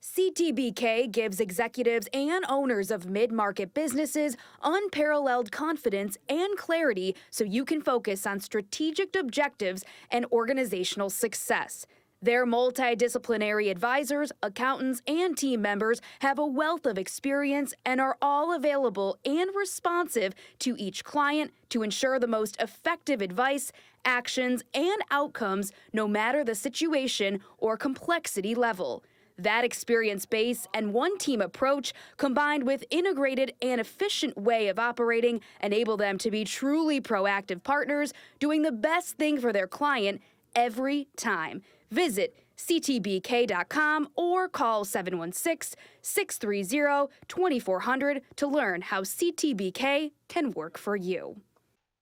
CTBK gives executives and owners of mid-market businesses unparalleled confidence and clarity so you can focus on strategic objectives and organizational success. Their multidisciplinary advisors, accountants, and team members have a wealth of experience and are all available and responsive to each client to ensure the most effective advice, actions, and outcomes no matter the situation or complexity level. That experience base and one-team approach, combined with integrated and efficient way of operating, enable them to be truly proactive partners, doing the best thing for their client every time. Visit ctbk.com or call 716-630-2400 to learn how CTBK can work for you.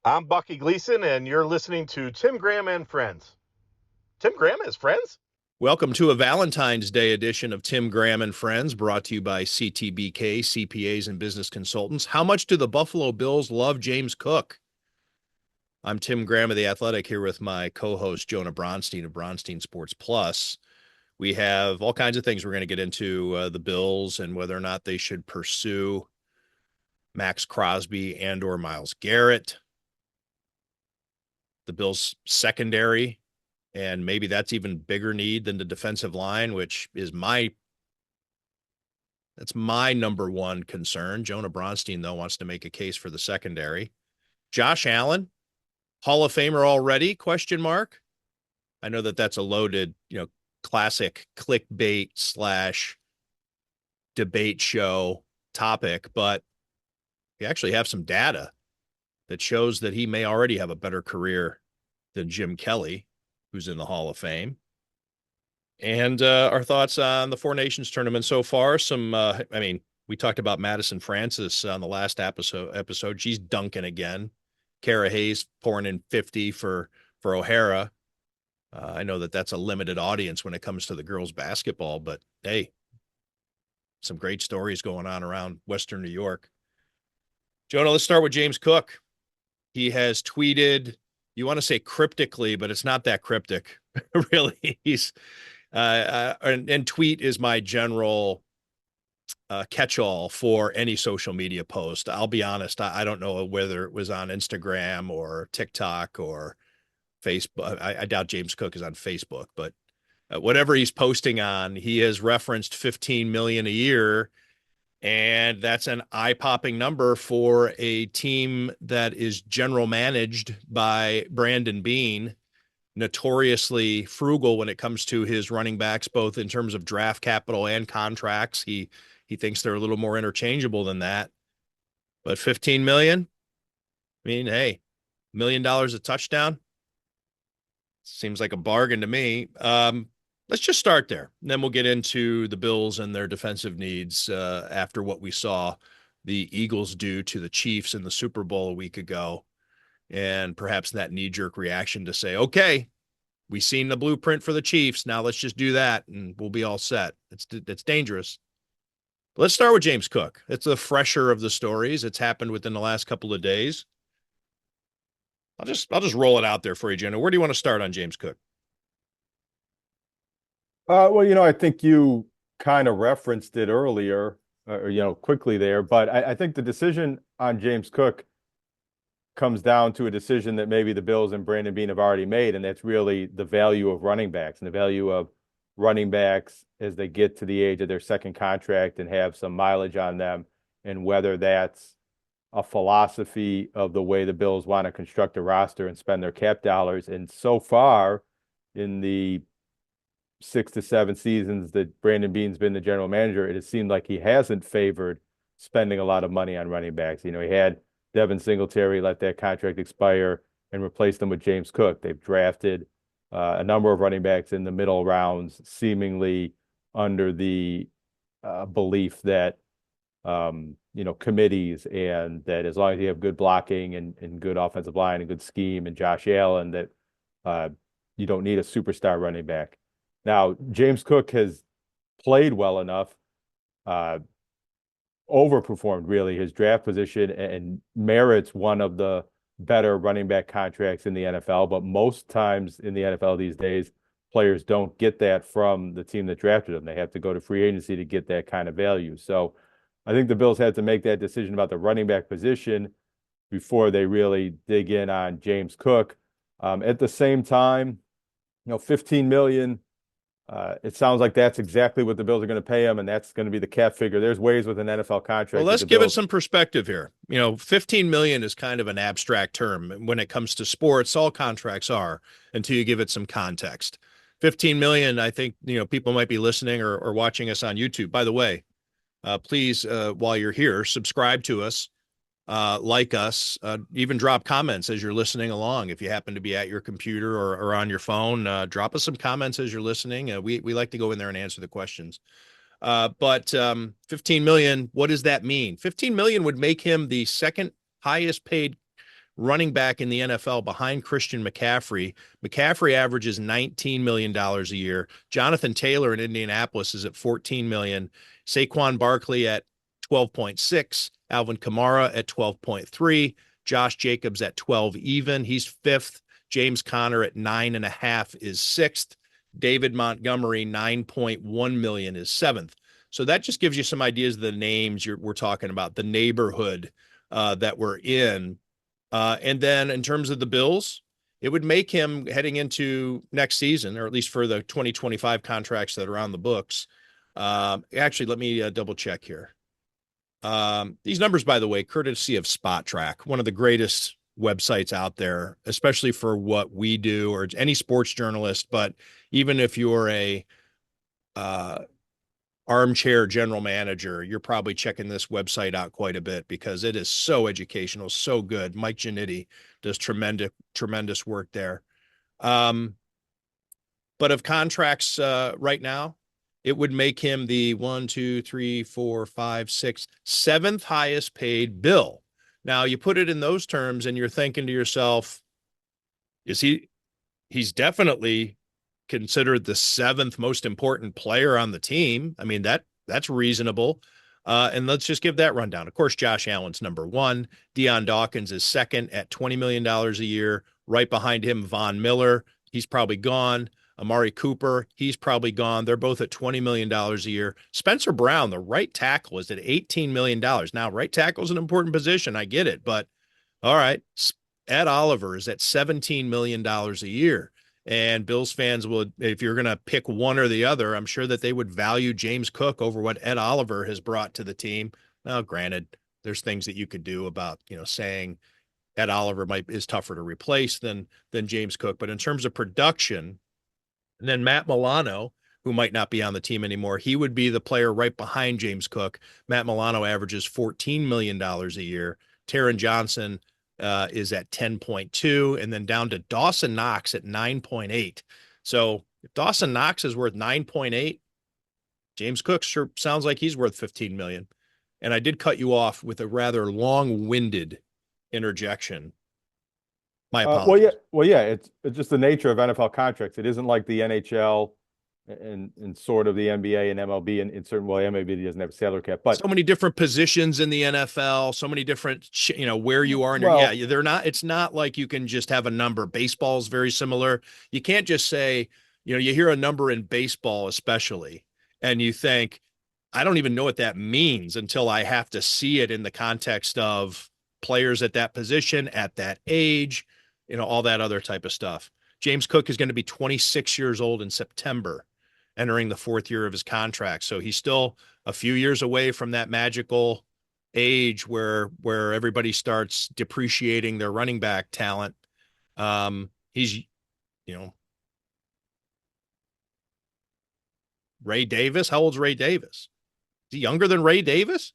I'm Bucky Gleason, and you're listening to Tim Graham and Friends. Tim Graham has friends? Welcome to a Valentine's Day edition of Tim Graham and Friends, brought to you by CTBK, CPAs and Business Consultants. How much do the Buffalo Bills love James Cook? I'm Tim Graham of The Athletic, here with my co-host Jonah Bronstein of Bronstein Sports Plus. We have all kinds of things we're going to get into, the Bills and whether or not they should pursue Max Crosby and or Myles Garrett. The Bills secondary, and maybe that's even bigger need than the defensive line, which is that's my number one concern. Jonah Bronstein, though, wants to make a case for the secondary. Josh Allen, Hall of Famer already, question mark. I know that that's a loaded, classic clickbait / debate show topic, but we actually have some data that shows that he may already have a better career than Jim Kelly, who's in the Hall of Fame. And our thoughts on the Four Nations tournament so far. We talked about Madison Francis on the last episode. She's dunking again. Kara Hayes pouring in 50 for O'Hara. I know that that's a limited audience when it comes to the girls basketball, but hey, some great stories going on around Western New York. Jonah, let's start with James Cook. He has tweeted, you want to say cryptically, but it's not that cryptic, really. He's and tweet is my general catch-all for any social media post. I'll be honest, I don't know whether it was on Instagram or TikTok or Facebook. I doubt James Cook is on Facebook, but whatever he's posting on, he has referenced 15 million a year. And that's an eye-popping number for a team that is general managed by Brandon Beane, notoriously frugal when it comes to his running backs, both in terms of draft capital and contracts. He thinks they're a little more interchangeable than that. But 15 million? I mean, hey, $1 million a touchdown? Seems like a bargain to me. Let's just start there. And then we'll get into the Bills and their defensive needs after what we saw the Eagles do to the Chiefs in the Super Bowl a week ago. And perhaps that knee-jerk reaction to say, okay, we've seen the blueprint for the Chiefs. Now let's just do that and we'll be all set. It's dangerous. But let's start with James Cook. It's the fresher of the stories. It's happened within the last couple of days. I'll just roll it out there for you, Jenna. Where do you want to start on James Cook? I think you kind of referenced it earlier, quickly there, but I think the decision on James Cook comes down to a decision that maybe the Bills and Brandon Beane have already made, and that's really the value of running backs and the value of running backs as they get to the age of their second contract and have some mileage on them, and whether that's a philosophy of the way the Bills want to construct a roster and spend their cap dollars. And so far in the 6 to 7 seasons that Brandon Beane's been the general manager, it has seemed like he hasn't favored spending a lot of money on running backs. He had Devin Singletary let that contract expire and replaced them with James Cook. They've drafted a number of running backs in the middle rounds, seemingly under the belief that, committees, and that as long as you have good blocking and good offensive line and good scheme and Josh Allen, that you don't need a superstar running back. Now, James Cook has played well enough, overperformed really his draft position, and merits one of the better running back contracts in the NFL. But most times in the NFL these days, players don't get that from the team that drafted them. They have to go to free agency to get that kind of value. So I think the Bills had to make that decision about the running back position before they really dig in on James Cook. At the same time, 15 million. It sounds like that's exactly what the Bills are going to pay him, and that's going to be the cap figure. There's ways with an NFL contract. Well, let's give it some perspective here. 15 million is kind of an abstract term when it comes to sports. All contracts are until you give it some context. 15 million, I think, people might be listening or watching us on YouTube. By the way, please, while you're here, subscribe to us, like us, even drop comments as you're listening along. If you happen to be at your computer or on your phone, drop us some comments as you're listening. We like to go in there and answer the questions. But 15 million, what does that mean? 15 million would make him the second highest paid running back in the NFL behind Christian McCaffrey. McCaffrey averages $19 million a year. Jonathan Taylor in Indianapolis is at 14 million. Saquon Barkley at 12.6. Alvin Kamara at 12.3. Josh Jacobs at 12 even. He's fifth. James Conner at 9.5 is sixth. David Montgomery, 9.1 million is seventh. So that just gives you some ideas of the names we're talking about, the neighborhood that we're in. And then in terms of the Bills, it would make him heading into next season, or at least for the 2025 contracts that are on the books. Actually, let me double check here. These numbers, by the way, courtesy of Spot Track, one of the greatest websites out there, especially for what we do or any sports journalist. But even if you're a armchair general manager, you're probably checking this website out quite a bit because it is so educational, so good. Mike Giannitti does tremendous work there. But of contracts right now, it would make him the 7th highest paid Bill. Now you put it in those terms and you're thinking to yourself, he's definitely considered the 7th most important player on the team. I mean, that's reasonable. And let's just give that rundown. Of course, Josh Allen's number 1. Deion Dawkins is second at $20 million a year. Right behind him, Von Miller. He's probably gone. Amari Cooper, he's probably gone. They're both at $20 million a year. Spencer Brown, the right tackle, is at $18 million. Now, right tackle is an important position. I get it. But all right, Ed Oliver is at $17 million a year. And Bills fans would, if you're going to pick one or the other, I'm sure that they would value James Cook over what Ed Oliver has brought to the team. Now, granted, there's things that you could do about, saying Ed Oliver is tougher to replace than James Cook. But in terms of production, and then Matt Milano, who might not be on the team anymore, he would be the player right behind James Cook. Matt Milano averages $14 million a year. Taron Johnson is at 10.2, and then down to Dawson Knox at 9.8. So if Dawson Knox is worth 9.8, James Cook sure sounds like he's worth 15 million. And I did cut you off with a rather long-winded interjection. My apologies. Well, yeah. It's just the nature of NFL contracts. It isn't like the NHL and sort of the NBA and MLB in certain way. MLB doesn't have a salary cap, but so many different positions in the NFL, so many different, where you are in they're not, it's not like you can just have a number. Baseball's very similar. You can't just say, you hear a number in baseball, especially, and you think, I don't even know what that means until I have to see it in the context of players at that position, at that age, all that other type of stuff. James Cook is going to be 26 years old in September, entering the 4th year of his contract. So he's still a few years away from that magical age where everybody starts depreciating their running back talent. He's, Ray Davis. How old's Ray Davis? Is he younger than Ray Davis?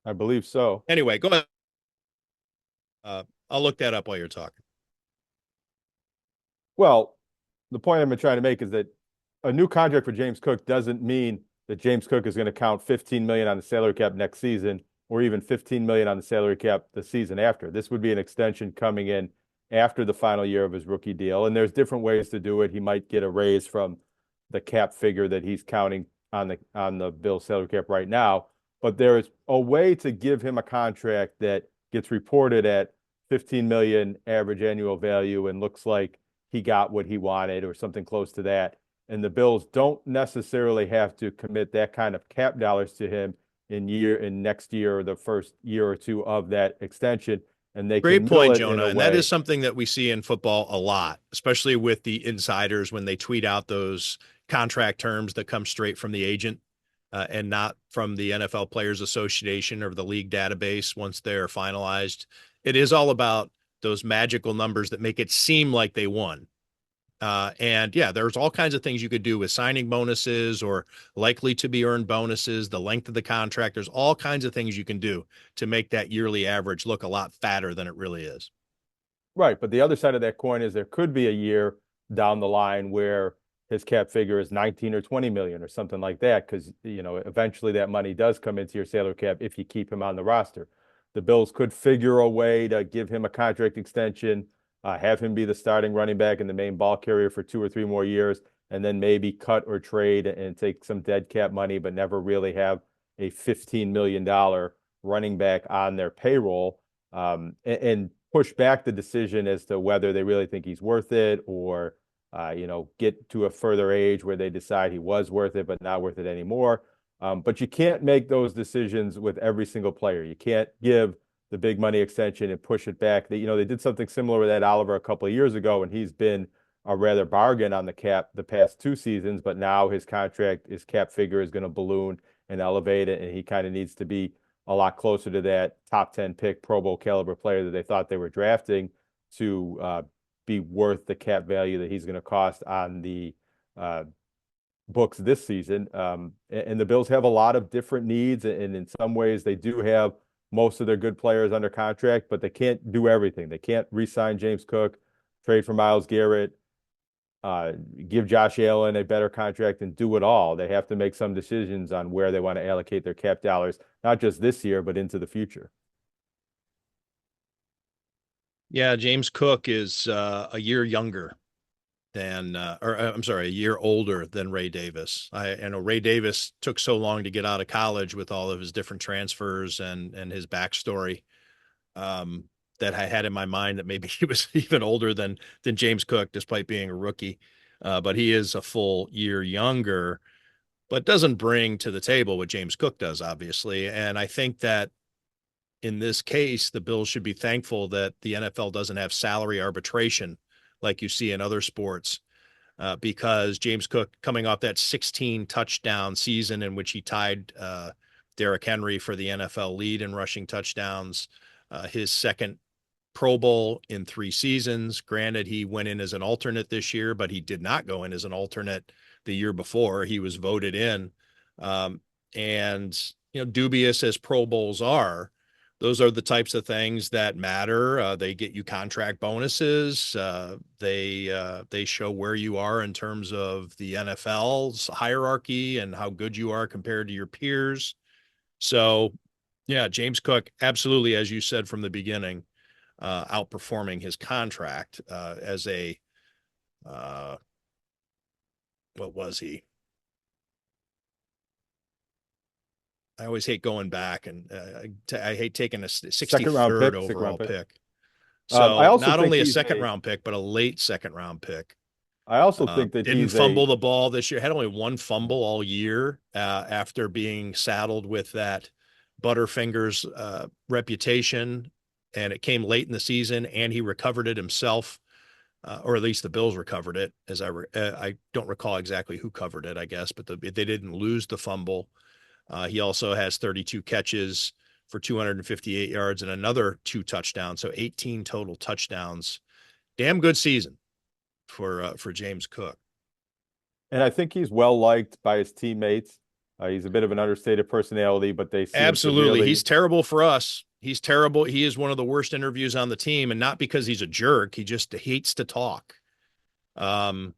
I believe so. Anyway, go ahead. I'll look that up while you're talking. Well, the point I'm trying to make is that a new contract for James Cook doesn't mean that James Cook is going to count 15 million on the salary cap next season, or even 15 million on the salary cap the season after. This would be an extension coming in after the final year of his rookie deal. And there's different ways to do it. He might get a raise from the cap figure that he's counting on the Bills salary cap right now. But there is a way to give him a contract that gets reported at 15 million average annual value and looks like he got what he wanted or something close to that. And the Bills don't necessarily have to commit that kind of cap dollars to him in next year or the first year or two of that extension. And they Great can mill point, it in Jonah. a And that way. is something that we see in football a lot, especially with the insiders when they tweet out those contract terms that come straight from the agent and not from the NFL Players Association or the league database once they're finalized. It is all about those magical numbers that make it seem like they won. And yeah, there's all kinds of things you could do with signing bonuses or likely to be earned bonuses, the length of the contract. There's all kinds of things you can do to make that yearly average look a lot fatter than it really is. Right. But the other side of that coin is there could be a year down the line where his cap figure is 19 or 20 million or something like that. Cause eventually that money does come into your salary cap if you keep him on the roster. The Bills could figure a way to give him a contract extension, have him be the starting running back and the main ball carrier for 2 or 3 more years, and then maybe cut or trade and take some dead cap money, but never really have a $15 million running back on their payroll. And push back the decision as to whether they really think he's worth it or, get to a further age where they decide he was worth it, but not worth it anymore. But you can't make those decisions with every single player. You can't give the big money extension and push it back. They did something similar with Ed Oliver a couple of years ago, and he's been a rather bargain on the cap the past 2 seasons, but now his cap figure is going to balloon and elevate it, and he kind of needs to be a lot closer to that top 10 pick Pro Bowl caliber player that they thought they were drafting to be worth the cap value that he's going to cost on the books this season. And the Bills have a lot of different needs, and in some ways they do have most of their good players under contract, but they can't do everything. They can't re-sign James Cook, trade for Myles Garrett, give Josh Allen a better contract and do it all. They have to make some decisions on where they want to allocate their cap dollars, not just this year, but into the future. Yeah, James Cook is a year younger than, I'm sorry, a year older than Ray Davis. I know Ray Davis took so long to get out of college with all of his different transfers and his backstory. That I had in my mind that maybe he was even older than James Cook, despite being a rookie. But he is a full year younger, but doesn't bring to the table what James Cook does, obviously. And I think that in this case, the Bills should be thankful that the NFL doesn't have salary arbitration like you see in other sports, because James Cook, coming off that 16 touchdown season in which he tied Derrick Henry for the NFL lead in rushing touchdowns, his second Pro Bowl in 3 seasons. Granted, he went in as an alternate this year, but he did not go in as an alternate the year before. He was voted in. And, dubious as Pro Bowls are, those are the types of things that matter. They get you contract bonuses. They show where you are in terms of the NFL's hierarchy and how good you are compared to your peers. So, yeah, James Cook, absolutely, as you said from the beginning, outperforming his contract as a what was he? I always hate going back, and I hate taking a 63rd Second overall round pick. pick. I So also not think only a he's second round pick, but a late second round pick. I also think that Didn't he's fumble the ball this year. Had only one fumble all year after being saddled with that Butterfingers reputation, and it came late in the season, and he recovered it himself, or at least the Bills recovered it. As I don't recall exactly who covered it, I guess, but they didn't lose the fumble. He also has 32 catches for 258 yards and another 2 touchdowns, so 18 total touchdowns. Damn good season for James Cook. And I think he's well liked by his teammates. He's a bit of an understated personality, but they seem Absolutely. to really. He's terrible for us. He's terrible. He is one of the worst interviews on the team, and not because he's a jerk. He just hates to talk. I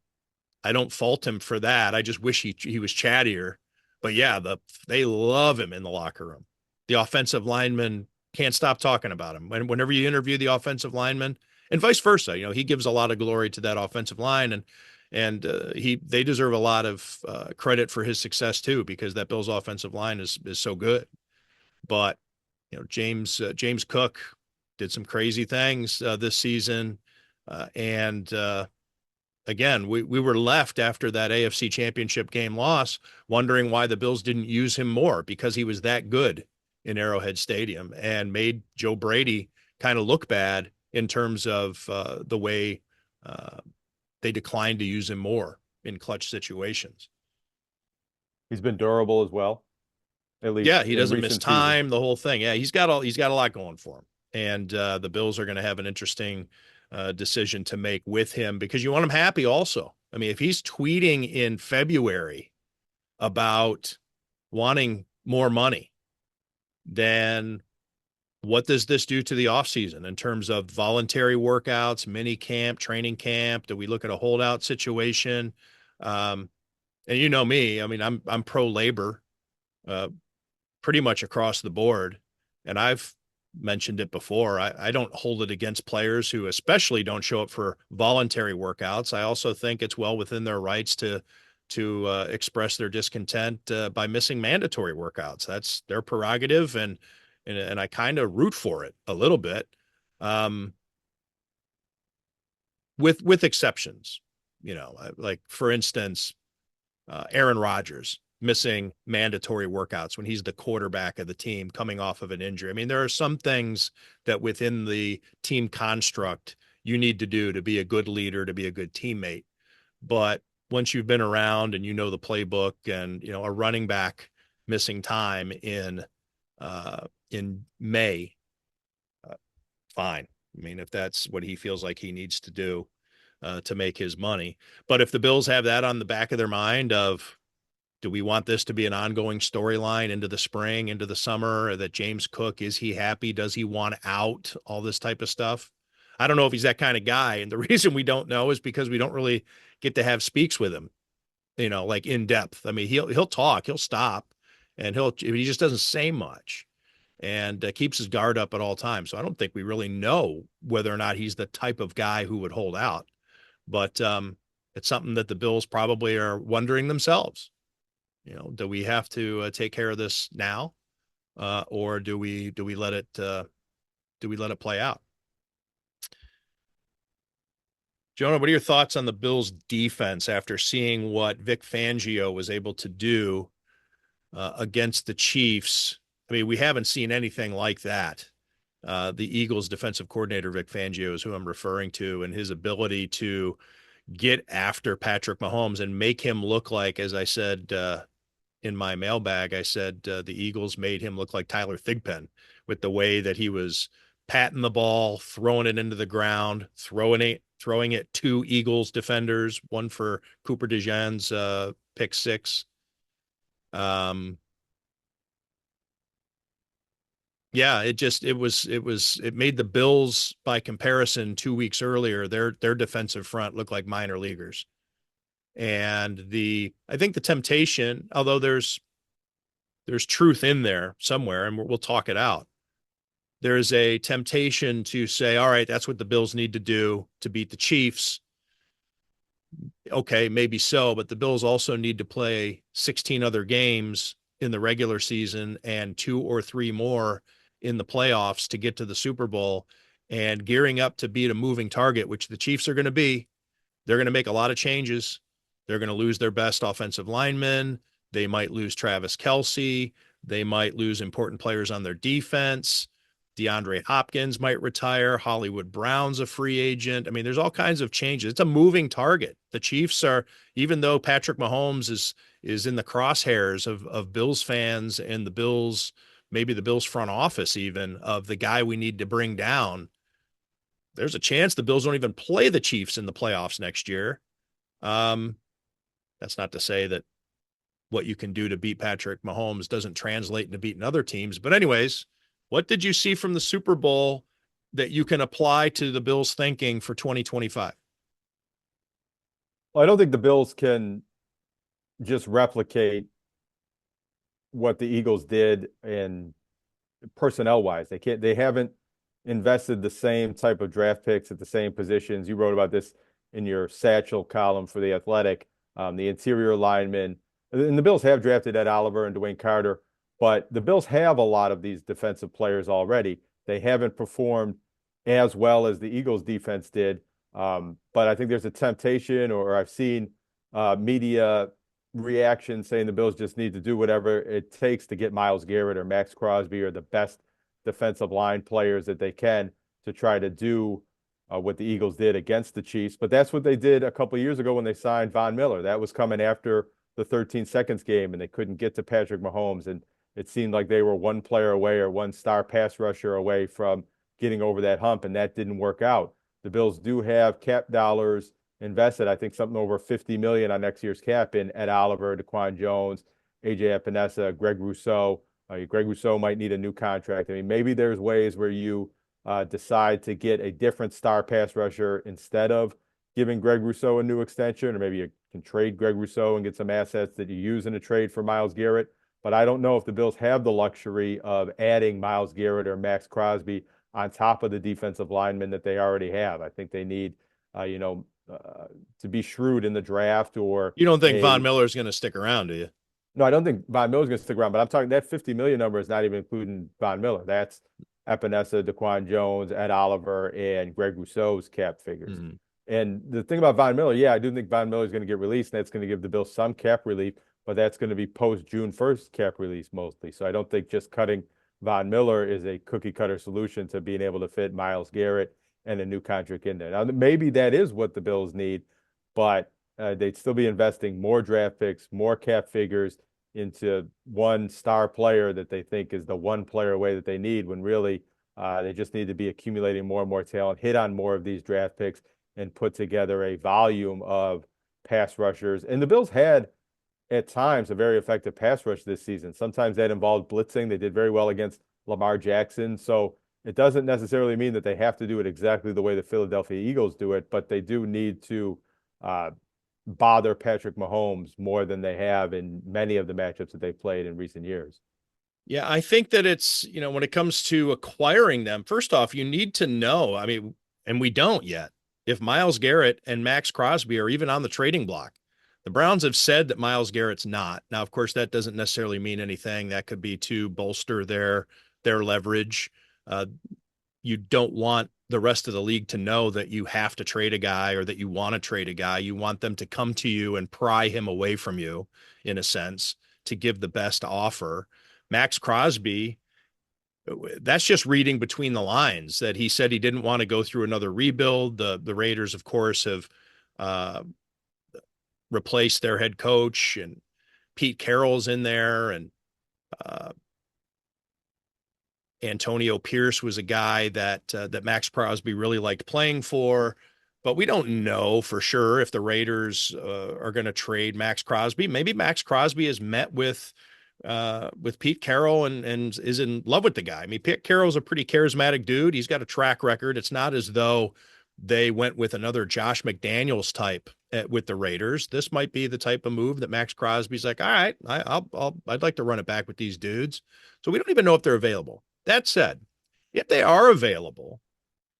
don't fault him for that. I just wish he was chattier. But yeah, they love him in the locker room. The offensive linemen can't stop talking about him. Whenever you interview the offensive lineman, and vice versa, he gives a lot of glory to that offensive line, and they deserve a lot of credit for his success too, because that Bills offensive line is so good. But James Cook did some crazy things this season, and again, we were left after that AFC Championship game loss wondering why the Bills didn't use him more, because he was that good in Arrowhead Stadium and made Joe Brady kind of look bad in terms of the way they declined to use him more in clutch situations. He's been durable as well, at least Yeah, he in doesn't miss recent seasons. time, the whole thing. Yeah, he's got a lot going for him. And the Bills are going to have an interesting decision to make with him, because you want him happy also. I mean, if he's tweeting in February about wanting more money, then what does this do to the offseason in terms of voluntary workouts, mini camp, training camp? Do we look at a holdout situation? And you know me, I mean, I'm pro labor, pretty much across the board. And I've mentioned it before. I don't hold it against players who especially don't show up for voluntary workouts. I also think it's well within their rights to express their discontent by missing mandatory workouts. That's their prerogative, and I kind of root for it a little bit, with exceptions. You know, like for instance, Aaron Rodgers missing mandatory workouts when he's the quarterback of the team coming off of an injury. I mean, there are some things that within the team construct you need to do to be a good leader, to be a good teammate. But once you've been around and you know the playbook, and, you know, a running back missing time in May, fine. I mean, if that's what he feels like he needs to do to make his money. But if the Bills have that on the back of their mind of, do we want this to be an ongoing storyline into the spring, into the summer, that James Cook, is he happy? Does he want out? All this type of stuff. I don't know if he's that kind of guy. And the reason we don't know is because we don't really get to have speaks with him, you know, like in depth. I mean, he'll talk, he'll stop, and he just doesn't say much, and keeps his guard up at all times. So I don't think we really know whether or not he's the type of guy who would hold out. But it's something that the Bills probably are wondering themselves. You know, do we have to take care of this now, or do we let it play out? Jonah, what are your thoughts on the Bills' defense after seeing what Vic Fangio was able to do against the Chiefs? I mean, we haven't seen anything like that. The Eagles' defensive coordinator, Vic Fangio, is who I'm referring to, and his ability to get after Patrick Mahomes and make him look like, as I said in my mailbag, I said the Eagles made him look like Tyler Thigpen with the way that he was patting the ball, throwing it into the ground, throwing it to Eagles defenders, one for Cooper DeJean's pick six. Yeah, it made the Bills, by comparison, 2 weeks earlier, their defensive front looked like minor leaguers. And I think the temptation, although there's truth in there somewhere, and we'll talk it out. There's a temptation to say, all right, that's what the Bills need to do to beat the Chiefs. Okay, maybe so, but the Bills also need to play 16 other games in the regular season and 2 or 3 more in the playoffs to get to the Super Bowl, and gearing up to beat a moving target, which the Chiefs are going to be. They're going to make a lot of changes. They're going to lose their best offensive linemen. They might lose Travis Kelce. They might lose important players on their defense. DeAndre Hopkins might retire. Hollywood Brown's a free agent. I mean, there's all kinds of changes. It's a moving target. The Chiefs are, even though Patrick Mahomes is in the crosshairs of Bills fans and the Bills, maybe the Bills front office even, of the guy we need to bring down, there's a chance the Bills don't even play the Chiefs in the playoffs next year. That's not to say that what you can do to beat Patrick Mahomes doesn't translate into beating other teams. But anyways, what did you see from the Super Bowl that you can apply to the Bills' thinking for 2025? Well, I don't think the Bills can just replicate what the Eagles did in personnel-wise. They haven't invested the same type of draft picks at the same positions. You wrote about this in your Satchel column for The Athletic. The interior linemen, and the Bills have drafted Ed Oliver and Dwayne Carter, but the Bills have a lot of these defensive players already. They haven't performed as well as the Eagles defense did, But I think there's a temptation, or I've seen media reaction saying the Bills just need to do whatever it takes to get Myles Garrett or Max Crosby or the best defensive line players that they can to try to do what the Eagles did against the Chiefs. But that's what they did a couple of years ago when they signed Von Miller. That was coming after the 13 seconds game, and they couldn't get to Patrick Mahomes. And it seemed like they were one player away or one star pass rusher away from getting over that hump, and that didn't work out. The Bills do have cap dollars invested. I think something over 50 million on next year's cap in Ed Oliver, Daquan Jones, AJ Epinesa, Greg Rousseau. Greg Rousseau might need a new contract. I mean, maybe there's ways where you decide to get a different star pass rusher instead of giving Greg Rousseau a new extension, or maybe you can trade Greg Rousseau and get some assets that you use in a trade for Myles Garrett. But I don't know if the Bills have the luxury of adding Myles Garrett or Max Crosby on top of the defensive linemen that they already have. I think they need, to be shrewd in the draft. Or You don't think Von Miller is going to stick around, do you? No, I don't think Von Miller's going to stick around, but I'm talking that 50 million number is not even including Von Miller. That's Epinesa, Daquan Jones, Ed Oliver, and Greg Rousseau's cap figures. Mhm. And the thing about Von Miller, yeah, I do think Von Miller is going to get released, and that's going to give the Bills some cap relief, but that's going to be post June 1st cap release mostly. So I don't think just cutting Von Miller is a cookie cutter solution to being able to fit Myles Garrett and a new contract in there. Now, maybe that is what the Bills need, but they'd still be investing more draft picks, more cap figures into one star player that they think is the one player away that they need, when really they just need to be accumulating more and more talent, hit on more of these draft picks, and put together a volume of pass rushers. And the Bills had, at times, a very effective pass rush this season. Sometimes that involved blitzing. They did very well against Lamar Jackson. So it doesn't necessarily mean that they have to do it exactly the way the Philadelphia Eagles do it, but they do need to bother Patrick Mahomes more than they have in many of the matchups that they've played in recent years. Yeah, I think that it's, when it comes to acquiring them, first off, you need to know, I mean, and we don't yet, if Myles Garrett and Max Crosby are even on the trading block. The Browns have said that Myles Garrett's not. Now, of course, that doesn't necessarily mean anything. That could be to bolster their leverage. You don't want the rest of the league to know that you have to trade a guy or that you want to trade a guy. You want them to come to you and pry him away from you, in a sense, to give the best offer. Max Crosby, that's just reading between the lines that he said he didn't want to go through another rebuild. The Raiders, of course, have replaced their head coach, and Pete Carroll's in there, and Antonio Pierce was a guy that Max Crosby really liked playing for. But we don't know for sure if the Raiders are going to trade Max Crosby. Maybe Max Crosby has met with Pete Carroll and is in love with the guy. I mean, Pete Carroll's a pretty charismatic dude. He's got a track record. It's not as though they went with another Josh McDaniels type with the Raiders. This might be the type of move that Max Crosby's like, all right, I'd like to run it back with these dudes. So we don't even know if they're available. That said, if they are available,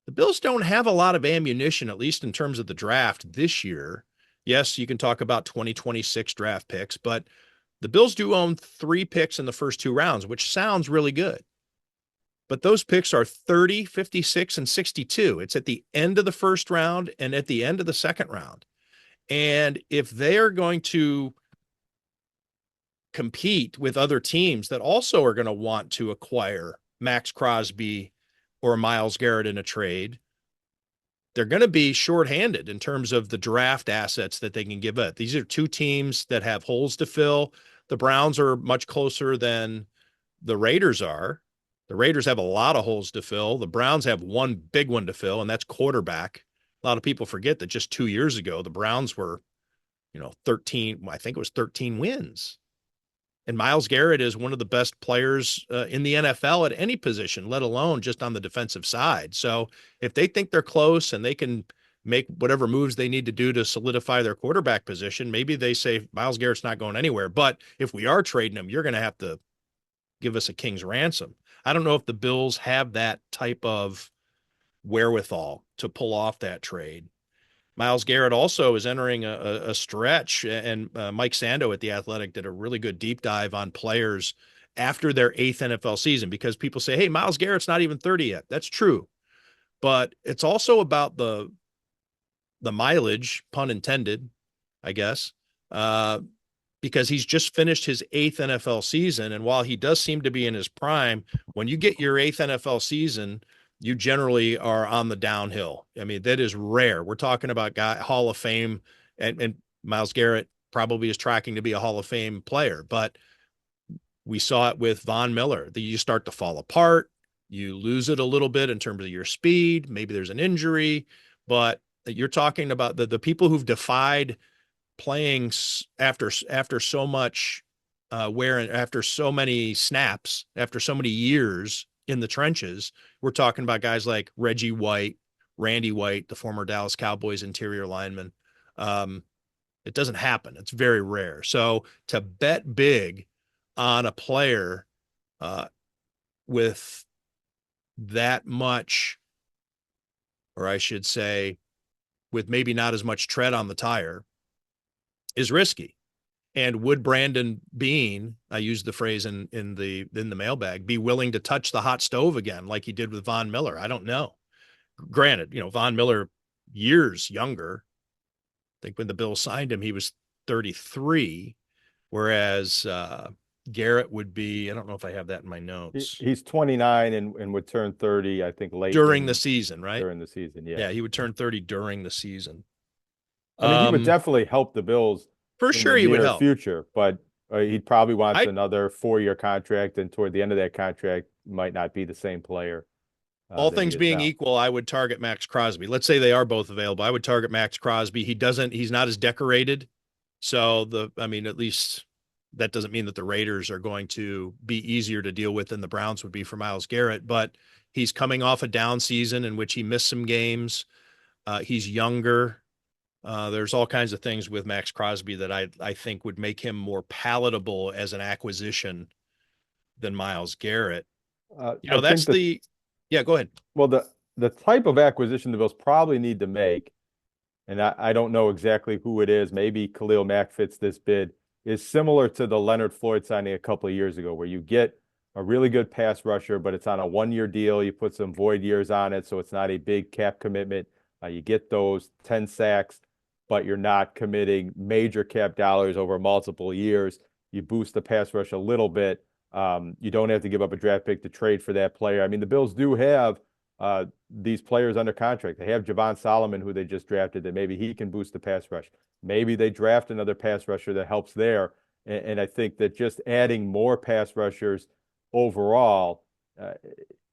the Bills don't have a lot of ammunition, at least in terms of the draft this year. Yes, you can talk about 2026 draft picks, but the Bills do own 3 picks in the first 2 rounds, which sounds really good. But those picks are 30, 56, and 62. It's at the end of the first round and at the end of the second round. And if they are going to compete with other teams that also are going to want to acquire Max Crosby or Myles Garrett in a trade, they're going to be shorthanded in terms of the draft assets that they can give up. These are 2 teams that have holes to fill. The Browns are much closer than the Raiders are. The Raiders have a lot of holes to fill. The Browns have one big one to fill, and that's quarterback. A lot of people forget that just 2 years ago, the Browns were, 13, I think it was 13 wins. And Myles Garrett is one of the best players in the NFL at any position, let alone just on the defensive side. So if they think they're close and they can make whatever moves they need to do to solidify their quarterback position, maybe they say Myles Garrett's not going anywhere. But if we are trading him, you're going to have to give us a king's ransom. I don't know if the Bills have that type of wherewithal to pull off that trade. Myles Garrett also is entering a stretch, and Mike Sando at The Athletic did a really good deep dive on players after their 8th NFL season, because people say, hey, Myles Garrett's not even 30 yet. That's true. But it's also about the the mileage, pun intended, I guess, because he's just finished his 8th NFL season. And while he does seem to be in his prime, when you get your 8th NFL season, you generally are on the downhill. I mean, that is rare. We're talking about Hall of Fame, and Myles Garrett probably is tracking to be a Hall of Fame player, but we saw it with Von Miller. You start to fall apart. You lose it a little bit in terms of your speed. Maybe there's an injury, but you're talking about the people who've defied playing after so much wear, and after so many snaps, after so many years in the trenches. We're talking about guys like Reggie White, Randy White, the former Dallas Cowboys interior lineman. It doesn't happen. It's very rare. So to bet big on a player with that much, or I should say, with maybe not as much tread on the tire, is risky. And would Brandon Beane, I used the phrase in the mailbag, be willing to touch the hot stove again like he did with Von Miller? I don't know. Granted, Von Miller years younger. I think when the Bills signed him, he was 33, whereas Garrett would be, I don't know if I have that in my notes. He's 29 and would turn 30, I think, late during the season, right? During the season, yeah. Yeah, he would turn 30 during the season. I mean, he would definitely help the Bills for sure. He would help future, but he probably wants another 4-year contract, and toward the end of that contract, might not be the same player. All things being equal, I would target Max Crosby. Let's say they are both available. I would target Max Crosby. He's not as decorated. So at least that doesn't mean that the Raiders are going to be easier to deal with than the Browns would be for Myles Garrett, but he's coming off a down season in which he missed some games. He's younger. There's all kinds of things with Max Crosby that I think would make him more palatable as an acquisition than Myles Garrett. Yeah, go ahead. Well, the type of acquisition the Bills probably need to make, and I don't know exactly who it is, maybe Khalil Mack fits this bid, is similar to the Leonard Floyd signing a couple of years ago, where you get a really good pass rusher, but it's on a 1-year deal. You put some void years on it, so it's not a big cap commitment. You get those 10 sacks, but you're not committing major cap dollars over multiple years. You boost the pass rush a little bit. You don't have to give up a draft pick to trade for that player. I mean, the Bills do have these players under contract. They have Javon Solomon, who they just drafted, that maybe he can boost the pass rush. Maybe they draft another pass rusher that helps there. And I think that just adding more pass rushers overall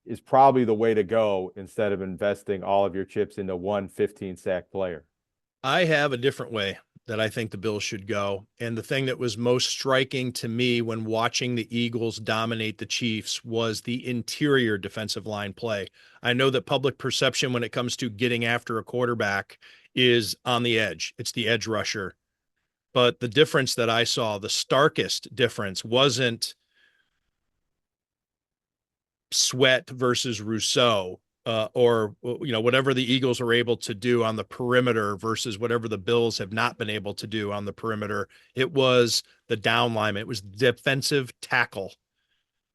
is probably the way to go, instead of investing all of your chips into one 15-sack player. I have a different way that I think the Bills should go. And the thing that was most striking to me when watching the Eagles dominate the Chiefs was the interior defensive line play. I know that public perception when it comes to getting after a quarterback is on the edge. It's the edge rusher. But the difference that I saw, the starkest difference, wasn't Sweat versus Rousseau. Or whatever the Eagles are able to do on the perimeter versus whatever the Bills have not been able to do on the perimeter. It was the down lineman. It was defensive tackle.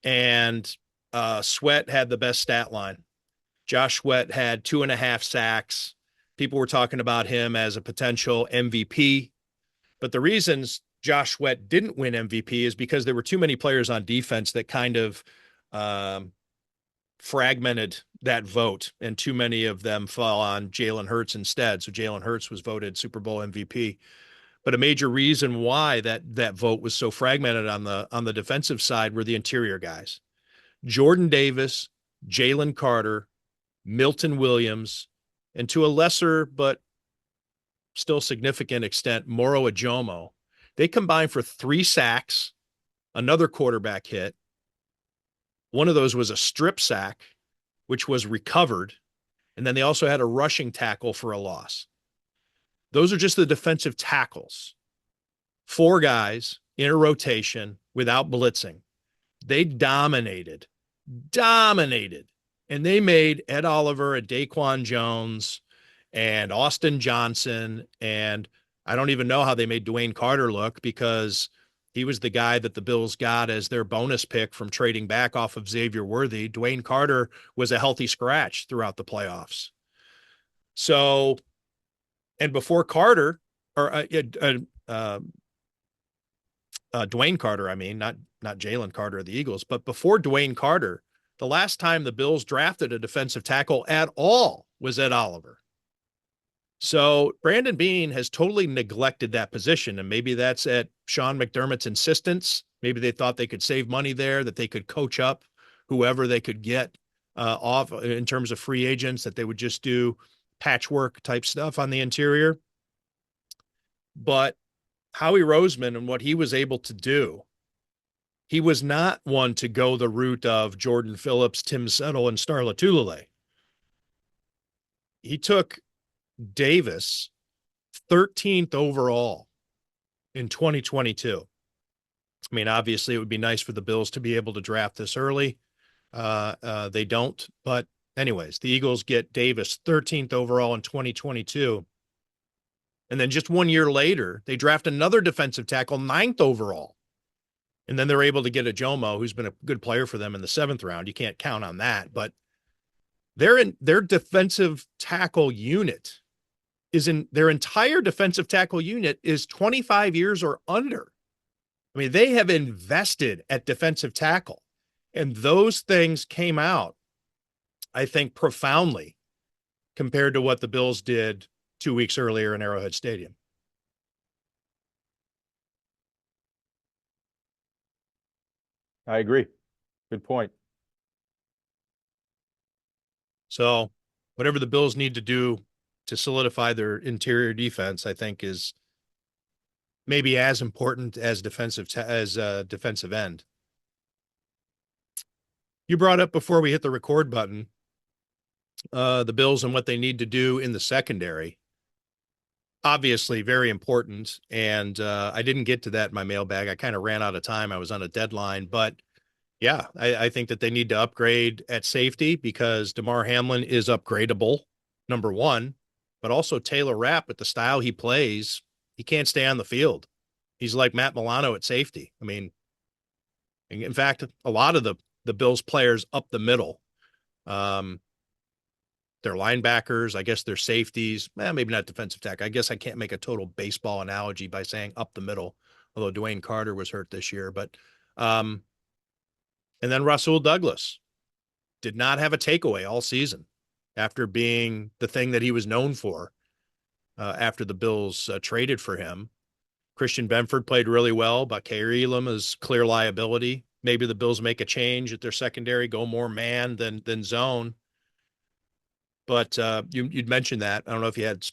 And Sweat had the best stat line. Josh Sweat had 2.5 sacks. People were talking about him as a potential MVP. But the reasons Josh Sweat didn't win MVP is because there were too many players on defense that kind of fragmented that vote, and too many of them fell on Jalen Hurts instead. So Jalen Hurts was voted Super Bowl MVP. But a major reason why that vote was so fragmented on the defensive side were the interior guys. Jordan Davis, Jalen Carter, Milton Williams, and to a lesser but still significant extent, Moro Ajomo. They combined for 3 sacks, another quarterback hit. One of those was a strip sack, which was recovered. And then they also had a rushing tackle for a loss. Those are just the defensive tackles. 4 guys in a rotation without blitzing. They dominated. And they made Ed Oliver and Daquan Jones and Austin Johnson. And I don't even know how they made Dwayne Carter look, because he was the guy that the Bills got as their bonus pick from trading back off of Xavier Worthy. Dwayne Carter was a healthy scratch throughout the playoffs. So And before Carter, or Dwayne Carter, I mean, not Jalen Carter of the Eagles, but before Dwayne Carter, the last time the Bills drafted a defensive tackle at all was Ed Oliver. So Brandon Beane has totally neglected that position, and maybe that's at Sean McDermott's insistence. Maybe they thought they could save money there, that they could coach up whoever they could get off in terms of free agents, that they would just do patchwork type stuff on the interior. But Howie Roseman and what he was able to do, he was not one to go the route of Jordan Phillips, Tim Settle, and Star Lotulelei. He took Davis 13th overall in 2022. I mean, obviously, it would be nice for the Bills to be able to draft this early. They don't. But anyways, the Eagles get Davis 13th overall in 2022. And then just 1 year later, they draft another defensive tackle, 9th overall. And then they're able to get a Jomo, who's been a good player for them in the 7th round. You can't count on that. But their defensive tackle unit their entire defensive tackle unit is 25 years or under. I mean, they have invested at defensive tackle, and those things came out, I think, profoundly compared to what the Bills did 2 weeks earlier in Arrowhead Stadium. I agree. Good point. So whatever the Bills need to do to solidify their interior defense, I think, is maybe as important as defensive end. You brought up before we hit the record button, the Bills and what they need to do in the secondary. Obviously very important. And I didn't get to that in my mailbag. I kind of ran out of time. I was on a deadline, but yeah, I think that they need to upgrade at safety because Damar Hamlin is upgradable, number one, but also Taylor Rapp, with the style he plays, he can't stay on the field. He's like Matt Milano at safety. I mean, in fact, a lot of the Bills players up the middle, they're linebackers. I guess they're safeties. Maybe not defensive tackle. I guess I can't make a total baseball analogy by saying up the middle, although Dwayne Carter was hurt this year. But and then Rasul Douglas did not have a takeaway all season after being the thing that he was known for after the Bills traded for him. Christian Benford played really well, but Kaiir Elam is clear liability. Maybe the Bills make a change at their secondary, go more man than zone. But you'd mentioned that. I don't know if you had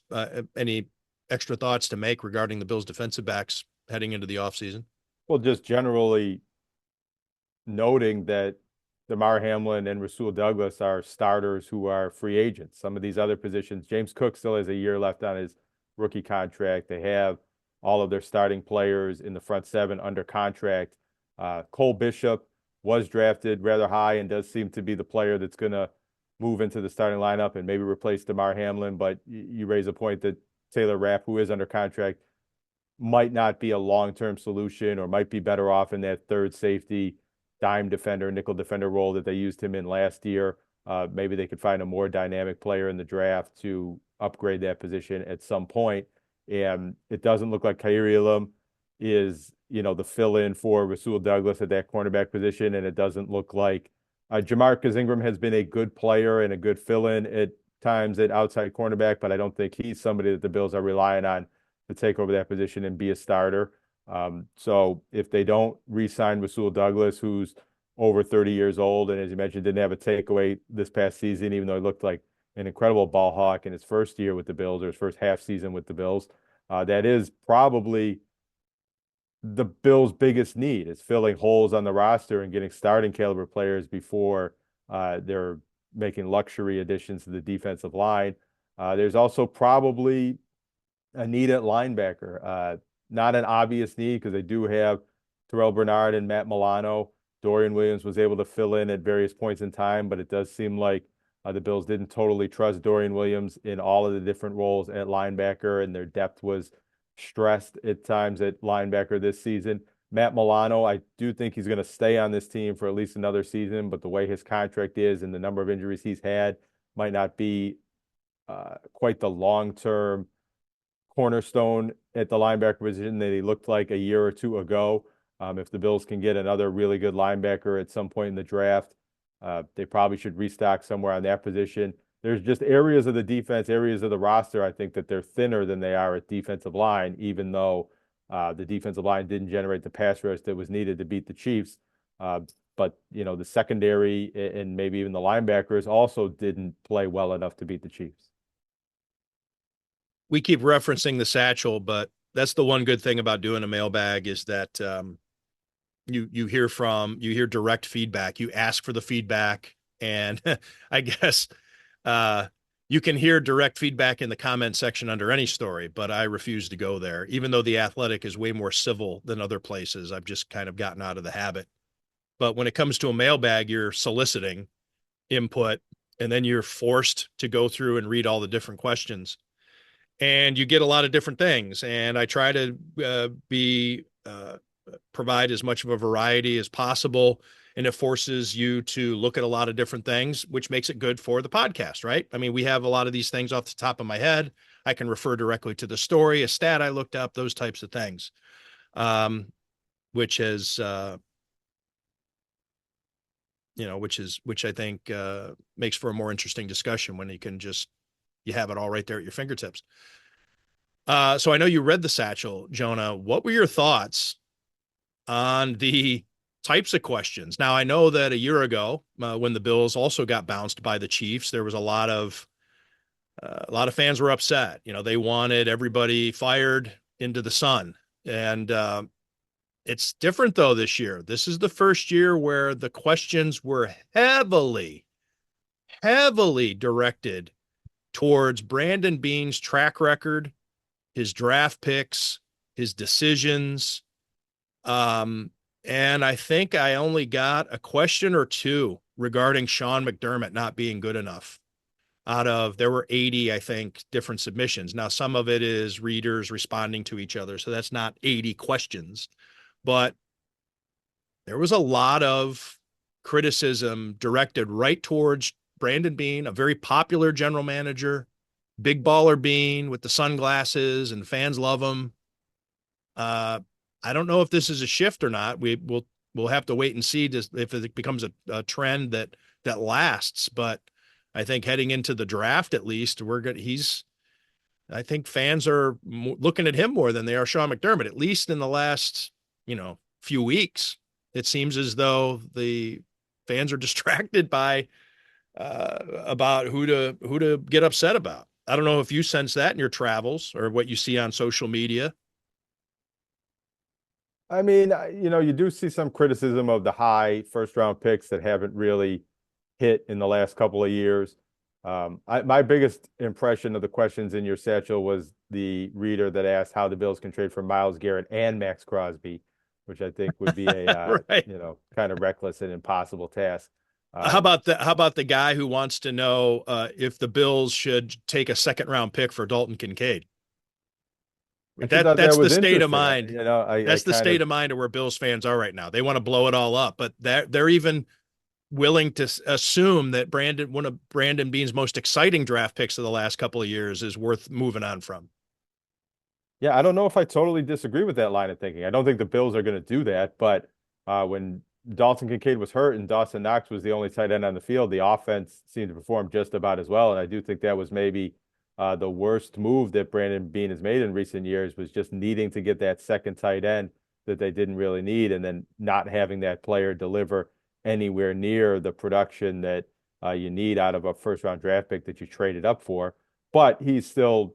any extra thoughts to make regarding the Bills' defensive backs heading into the offseason. Well, just generally noting that Damar Hamlin and Rasul Douglas are starters who are free agents. Some of these other positions, James Cook still has a year left on his rookie contract. They have all of their starting players in the front seven under contract. Cole Bishop was drafted rather high and does seem to be the player that's going to move into the starting lineup and maybe replace Damar Hamlin. But you raise a point that Taylor Rapp, who is under contract, might not be a long-term solution or might be better off in that third safety dime defender, nickel defender role that they used him in last year. Maybe they could find a more dynamic player in the draft to upgrade that position at some point. And it doesn't look like Kaiir Elam is, the fill-in for Rasul Douglas at that cornerback position. And it doesn't look like Jamarcus Ingram has been a good player and a good fill-in at times at outside cornerback, but I don't think he's somebody that the Bills are relying on to take over that position and be a starter. So if they don't re-sign Rasul Douglas, who's over 30 years old, and as you mentioned, didn't have a takeaway this past season, even though he looked like an incredible ball hawk in his first year with the Bills or his first half season with the Bills, that is probably the Bills' biggest need, is filling holes on the roster and getting starting caliber players before they're making luxury additions to the defensive line. There's also probably a need at linebacker. Not an obvious need because they do have Terrell Bernard and Matt Milano. Dorian Williams was able to fill in at various points in time, but it does seem like the Bills didn't totally trust Dorian Williams in all of the different roles at linebacker, and their depth was stressed at times at linebacker this season. Matt Milano, I do think he's going to stay on this team for at least another season, but the way his contract is and the number of injuries he's had might not be quite the long-term cornerstone at the linebacker position that he looked like a year or two ago. If the Bills can get another really good linebacker at some point in the draft, they probably should restock somewhere on that position. There's just areas of the defense, areas of the roster, I think that they're thinner than they are at defensive line, even though the defensive line didn't generate the pass rush that was needed to beat the Chiefs. But, the secondary and maybe even the linebackers also didn't play well enough to beat the Chiefs. We keep referencing the satchel, but that's the one good thing about doing a mailbag is that you hear direct feedback. You ask for the feedback, and I guess you can hear direct feedback in the comment section under any story, but I refuse to go there. Even though The Athletic is way more civil than other places, I've just kind of gotten out of the habit. But when it comes to a mailbag, you're soliciting input, and then you're forced to go through and read all the different questions. And you get a lot of different things. And I try to provide as much of a variety as possible. And it forces you to look at a lot of different things, which makes it good for the podcast, right? I mean, we have a lot of these things off the top of my head. I can refer directly to the story, a stat I looked up, those types of things, which I think makes for a more interesting discussion when you have it all right there at your fingertips. So I know you read the satchel, Jonah. What were your thoughts on the types of questions? Now, I know that a year ago, when the Bills also got bounced by the Chiefs, there was a lot of fans were upset. They wanted everybody fired into the sun. And it's different, though, this year. This is the first year where the questions were heavily directed towards Brandon Beane's track record, his draft picks, his decisions. And I think I only got a question or two regarding Sean McDermott not being good enough. There were 80, I think, different submissions. Now, some of it is readers responding to each other, so that's not 80 questions. But there was a lot of criticism directed right towards Brandon Beane, a very popular general manager, big baller Beane with the sunglasses, and fans love him. I don't know if this is a shift or not. We'll have to wait and see if it becomes a trend that lasts. But I think heading into the draft, at least, I think fans are looking at him more than they are Sean McDermott, at least in the last, few weeks. It seems as though the fans are distracted by about who to get upset about. I don't know if you sense that in your travels or what you see on social media. I mean, you do see some criticism of the high first round picks that haven't really hit in the last couple of years. My biggest impression of the questions in your satchel was the reader that asked how the Bills can trade for Myles Garrett and Max Crosby, which I think would be a Right. kind of reckless and impossible task. How about the guy who wants to know if the Bills should take a second round pick for Dalton Kincaid? That's the state of mind. That's the state of mind of where Bills fans are right now. They want to blow it all up, but they're even willing to assume that one of Brandon Beane's most exciting draft picks of the last couple of years is worth moving on from. Yeah, I don't know if I totally disagree with that line of thinking. I don't think the Bills are going to do that, but when Dalton Kincaid was hurt and Dawson Knox was the only tight end on the field, the offense seemed to perform just about as well. And I do think that was maybe the worst move that Brandon Beane has made in recent years, was just needing to get that second tight end that they didn't really need, and then not having that player deliver anywhere near the production that you need out of a first round draft pick that you traded up for. But he's still,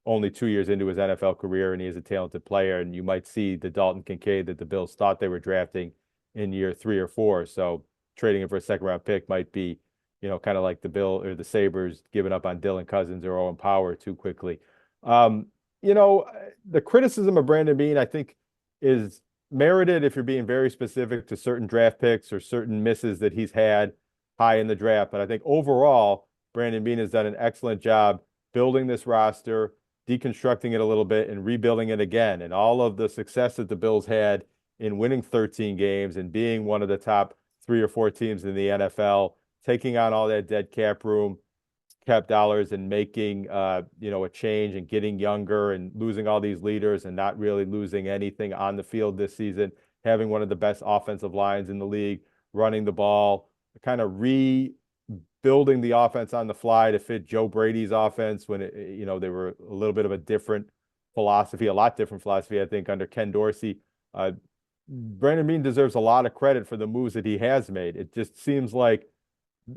only 2 years into his NFL career, and he is a talented player. And you might see the Dalton Kincaid that the Bills thought they were drafting in year 3 or 4. So trading him for a second round pick might be, kind of like the Bill or the Sabres giving up on Dylan Cousins or Owen Power too quickly. The criticism of Brandon Beane, I think, is merited if you're being very specific to certain draft picks or certain misses that he's had high in the draft. But I think overall, Brandon Beane has done an excellent job building this roster, deconstructing it a little bit, and rebuilding it again. And all of the success that the Bills had in winning 13 games and being one of the top 3 or 4 teams in the NFL, taking on all that dead cap room, cap dollars and making, a change and getting younger and losing all these leaders and not really losing anything on the field this season, having one of the best offensive lines in the league, running the ball, kind of rebuilding the offense on the fly to fit Joe Brady's offense when they were a little bit of a different philosophy, a lot different philosophy, I think, under Ken Dorsey. Brandon Beane deserves a lot of credit for the moves that he has made. It just seems like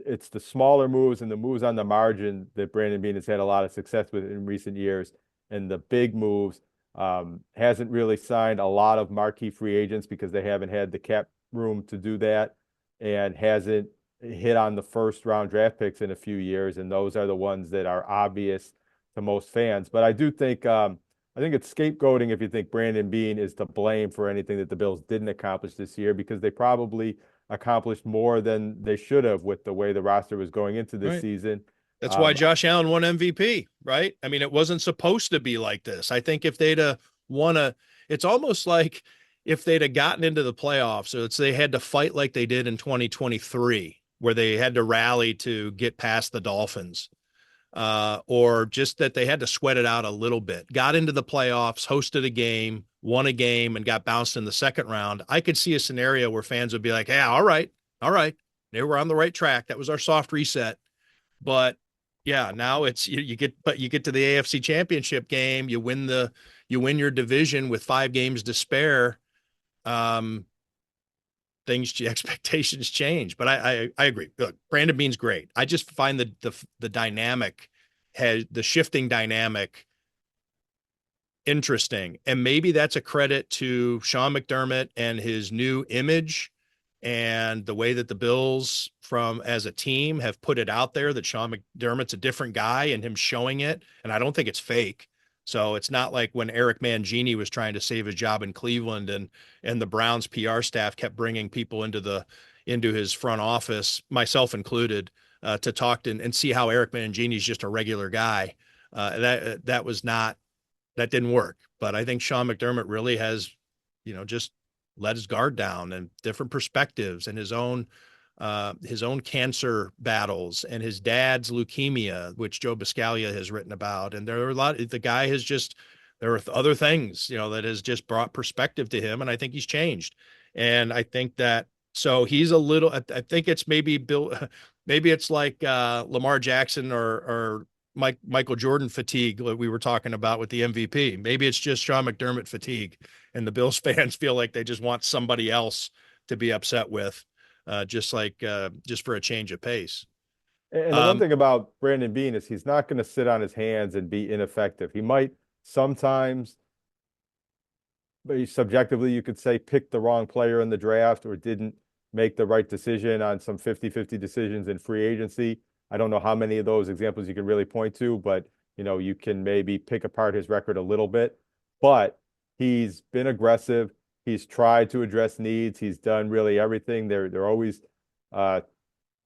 it's the smaller moves and the moves on the margin that Brandon Beane has had a lot of success with in recent years. And the big moves, hasn't really signed a lot of marquee free agents because they haven't had the cap room to do that, and hasn't hit on the first round draft picks in a few years. And those are the ones that are obvious to most fans. But I do think, I think it's scapegoating if you think Brandon Beane is to blame for anything that the Bills didn't accomplish this year, because they probably accomplished more than they should have with the way the roster was going into this season. That's why Josh Allen won MVP, right? I mean, it wasn't supposed to be like this. I think if they'd have won it's almost like if they'd have gotten into the playoffs, or they had to fight like they did in 2023, where they had to rally to get past the Dolphins. Or just that they had to sweat it out a little bit, got into the playoffs, hosted a game, won a game, and got bounced in the second round. I could see a scenario where fans would be like, yeah, all right. They were on the right track. That was our soft reset. But yeah, now it's, you get to the AFC Championship game, you win your division with 5 games to spare. Expectations change, but I agree. Look, Brandon Beane's great. I just find the dynamic the shifting dynamic interesting. And maybe that's a credit to Sean McDermott and his new image and the way that the Bills as a team have put it out there that Sean McDermott's a different guy, and him showing it. And I don't think it's fake. So it's not like when Eric Mangini was trying to save his job in Cleveland and the Browns PR staff kept bringing people into his front office, myself included, to talk to and see how Eric Mangini is just a regular guy. That didn't work. But I think Sean McDermott really has, just let his guard down and different perspectives and his own cancer battles and his dad's leukemia, which Joe Biscaglia has written about. And there are there are other things, that has just brought perspective to him. And I think he's changed. And I think that, so he's I think it's maybe it's like Lamar Jackson or Michael Jordan fatigue that we were talking about with the MVP. Maybe it's just Sean McDermott fatigue, and the Bills fans feel like they just want somebody else to be upset with. Just for a change of pace. And the one thing about Brandon Beane is he's not going to sit on his hands and be ineffective. He might sometimes, but subjectively, you could say, pick the wrong player in the draft or didn't make the right decision on some 50-50 decisions in free agency. I don't know how many of those examples you can really point to, but you can maybe pick apart his record a little bit. But he's been aggressive. He's tried to address needs. He's done really everything. They're always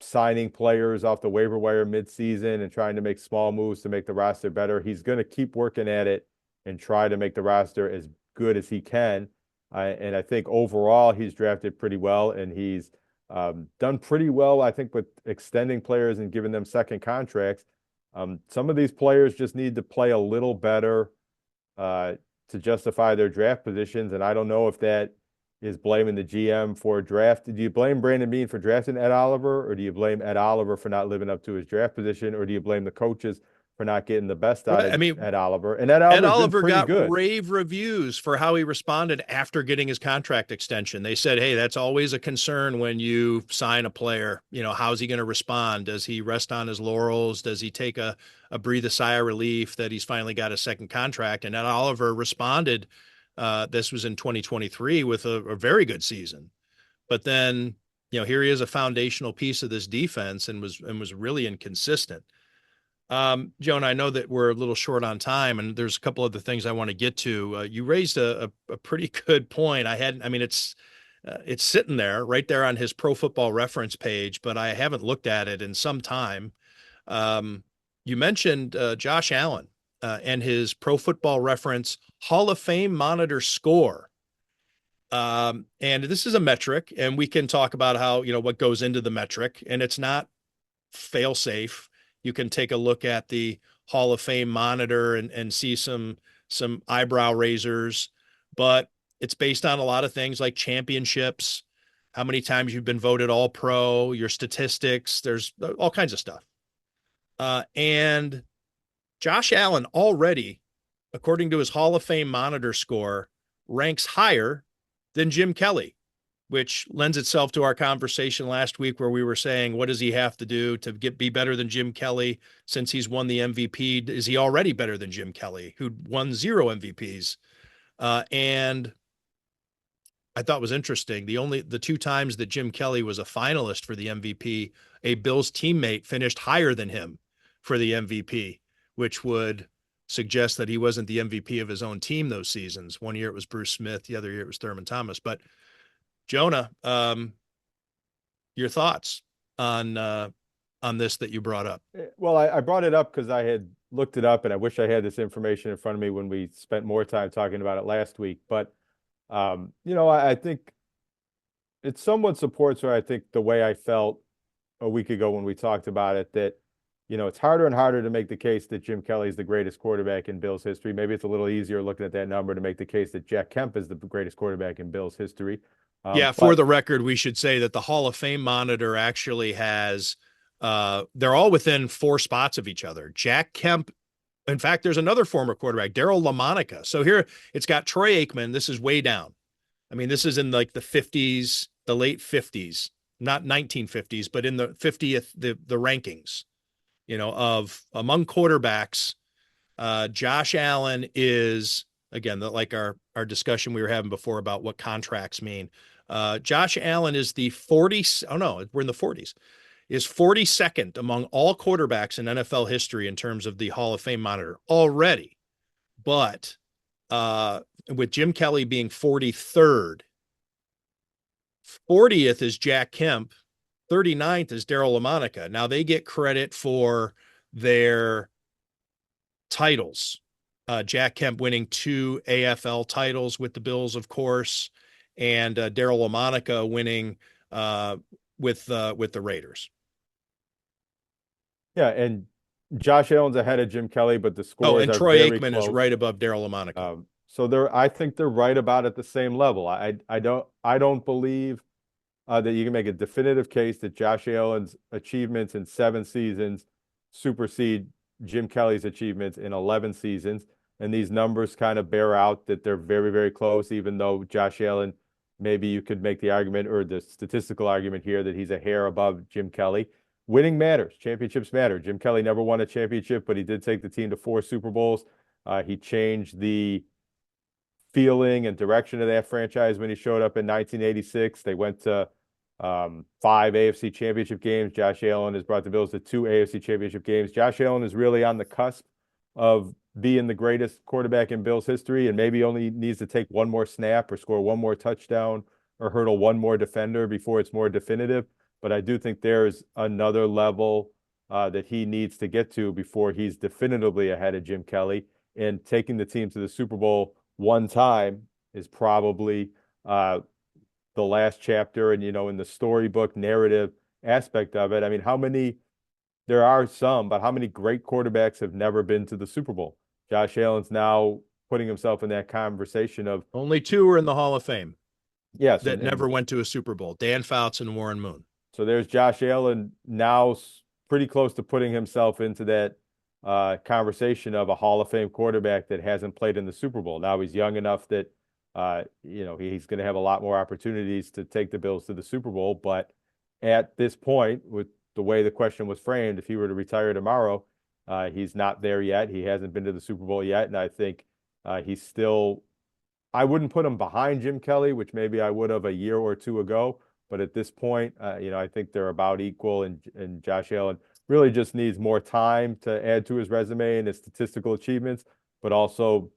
signing players off the waiver wire midseason and trying to make small moves to make the roster better. He's going to keep working at it and try to make the roster as good as he can. And I think overall he's drafted pretty well, and he's done pretty well, I think, with extending players and giving them second contracts. Some of these players just need to play a little better to justify their draft positions. And I don't know if that is blaming the GM for draft. Do you blame Brandon Beane for drafting Ed Oliver, or do you blame Ed Oliver for not living up to his draft position, or do you blame the coaches for not getting the best out of Ed Oliver? And Ed Oliver got rave reviews for how he responded after getting his contract extension. They said, hey, that's always a concern when you sign a player. How's he going to respond? Does he rest on his laurels? Does he take a breathe a sigh of relief that he's finally got a second contract? And Ed Oliver responded, this was in 2023, with a very good season. But then, here he is, a foundational piece of this defense, and was really inconsistent. Joan, I know that we're a little short on time, and there's a couple other things I want to get to. You raised a pretty good point. It's sitting there right there on his Pro Football Reference page, but I haven't looked at it in some time. You mentioned Josh Allen and his Pro Football Reference Hall of Fame monitor score. And this is a metric, and we can talk about how, what goes into the metric, and it's not fail safe. You can take a look at the Hall of Fame monitor and see some eyebrow raisers, but it's based on a lot of things like championships, how many times you've been voted all pro, your statistics, there's all kinds of stuff. And Josh Allen already, according to his Hall of Fame monitor score, ranks higher than Jim Kelly, which lends itself to our conversation last week where we were saying, what does he have to do to be better than Jim Kelly since he's won the MVP? Is he already better than Jim Kelly, who won 0 MVPs? And I thought was interesting. The 2 times that Jim Kelly was a finalist for the MVP, a Bills teammate finished higher than him for the MVP, which would suggest that he wasn't the MVP of his own team those seasons. One year it was Bruce Smith, the other year it was Thurman Thomas. But Jonah, your thoughts on this that you brought up? Well, I brought it up because I had looked it up, and I wish I had this information in front of me when we spent more time talking about it last week. But I think it somewhat supports where I think the way I felt a week ago when we talked about it, that it's harder and harder to make the case that Jim Kelly is the greatest quarterback in Bills history. Maybe it's a little easier looking at that number to make the case that Jack Kemp is the greatest quarterback in Bills history. Yeah, for the record, we should say that the Hall of Fame monitor actually has, they're all within 4 spots of each other. Jack Kemp, in fact, there's another former quarterback, Darryl LaMonica. So here it's got Troy Aikman. This is way down. I mean, this is in like the 50s, the late 50s, not 1950s, but in the 50th, the rankings, of among quarterbacks. Josh Allen is, again, like our discussion we were having before about what contracts mean. Josh Allen is the 40s. Oh no, we're in the 40s. Is 42nd among all quarterbacks in NFL history in terms of the Hall of Fame monitor already. But with Jim Kelly being 43rd, 40th is Jack Kemp, 39th is Darryl LaMonica. Now they get credit for their titles. Jack Kemp winning 2 AFL titles with the Bills, of course, and Darryl LaMonica winning with the Raiders. Yeah, and Josh Allen's ahead of Jim Kelly, but the scores and are Troy very Aikman close. is right above Darryl LaMonica. So I think they're right about at the same level. I don't believe that you can make a definitive case that Josh Allen's achievements in 7 seasons supersede Jim Kelly's achievements in 11 seasons. And these numbers kind of bear out that they're very, very close, even though Josh Allen, maybe you could make the argument or the statistical argument here that he's a hair above Jim Kelly. Winning matters. Championships matter. Jim Kelly never won a championship, but he did take the team to 4 Super Bowls. He changed the feeling and direction of that franchise when he showed up in 1986. They went to 5 AFC championship games. Josh Allen has brought the Bills to 2 AFC championship games. Josh Allen is really on the cusp of being the greatest quarterback in Bills history, and maybe only needs to take 1 more snap or score 1 more touchdown or hurdle 1 more defender before it's more definitive. But I do think there's another level that he needs to get to before he's definitively ahead of Jim Kelly. And taking the team to the Super Bowl 1 time is probably the last chapter. And, in the storybook narrative aspect of it, I mean, there are some, but how many great quarterbacks have never been to the Super Bowl? Josh Allen's now putting himself in that conversation of only 2 are in the Hall of Fame. Yes. That never went to a Super Bowl. Dan Fouts and Warren Moon. So there's Josh Allen now pretty close to putting himself into that conversation of a Hall of Fame quarterback that hasn't played in the Super Bowl. Now he's young enough that, he's going to have a lot more opportunities to take the Bills to the Super Bowl. But at this point, with the way the question was framed, if he were to retire tomorrow, he's not there yet. He hasn't been to the Super Bowl yet. And I think he's still, I wouldn't put him behind Jim Kelly, which maybe I would have a year or 2 ago. But at this point, I think they're about equal, and Josh Allen really just needs more time to add to his resume and his statistical achievements, but also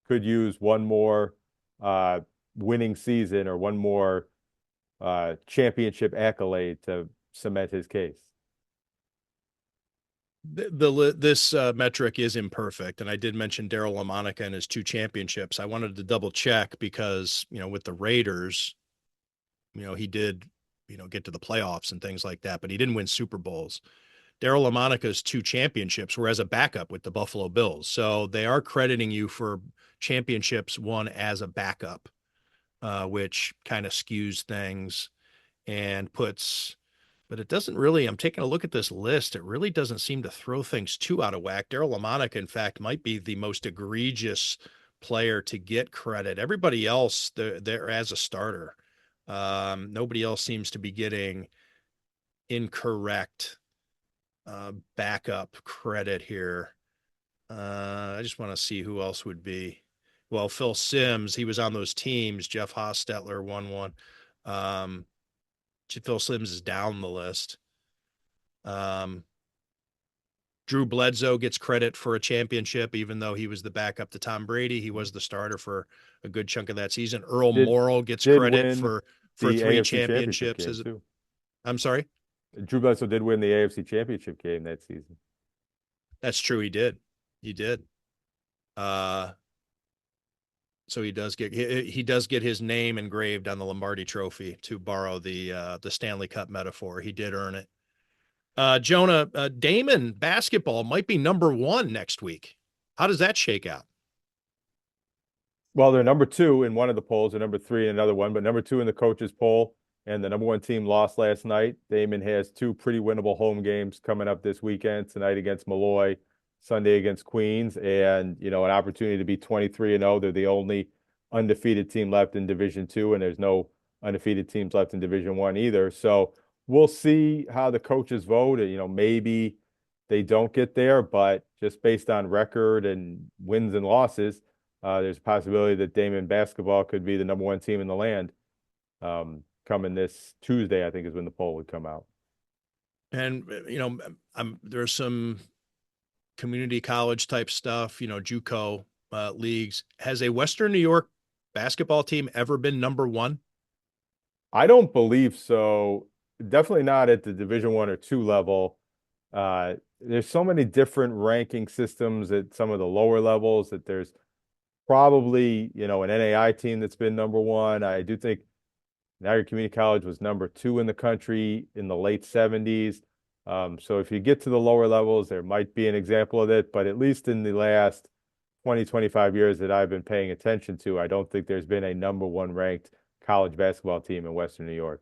could use 1 more winning season or 1 more championship accolade to cement his case. This metric is imperfect, and I did mention Darryl LaMonica and his 2 championships. I wanted to double check because, with the Raiders, he did, get to the playoffs and things like that, but he didn't win Super Bowls. Darryl LaMonica's 2 championships were as a backup with the Buffalo Bills. So they are crediting you for championships won as a backup, which kind of skews things and puts, but it doesn't really, I'm taking a look at this list. It really doesn't seem to throw things too out of whack. Darryl LaMonica, in fact, might be the most egregious player to get credit. Everybody else, they're as a starter. Nobody else seems to be getting incorrect backup credit here. I just want to see who else would be. Well, Phil Simms, he was on those teams. Jeff Hostetler won one. Phil Simms is down the list. Drew Bledsoe gets credit for a championship, even though he was the backup to Tom Brady. He was the starter for a good chunk of that season. Earl Morrall gets credit for the 3 AFC championship championships. game too. I'm sorry? Drew Bledsoe did win the AFC championship game that season. That's true. He did. So he does get his name engraved on the Lombardi Trophy, to borrow the Stanley Cup metaphor. He did earn it. Jonah, Damon basketball might be number 1 next week. How does that shake out? Well, they're number 2 in one of the polls, they're number 3 in another one, but number 2 in the coaches poll, and the number 1 team lost last night. Damon has 2 pretty winnable home games coming up this weekend, tonight against Malloy, Sunday against Queens, and an opportunity to be 23-0. They're the only undefeated team left in Division II, and there's no undefeated teams left in Division I either. So we'll see how the coaches vote. Maybe they don't get there, but just based on record and wins and losses, there's a possibility that Damon basketball could be the number 1 team in the land coming this Tuesday, I think is when the poll would come out. And, there's some community college type stuff, JUCO leagues. Has a Western New York basketball team ever been number 1? I don't believe so. Definitely not at the Division I or II level. There's so many different ranking systems at some of the lower levels that there's probably, an NAI team that's been number 1. I do think Niagara Community College was number 2 in the country in the late 70s. So if you get to the lower levels, there might be an example of it, but at least in the last 20, 25 years that I've been paying attention to, I don't think there's been a number 1 ranked college basketball team in Western New York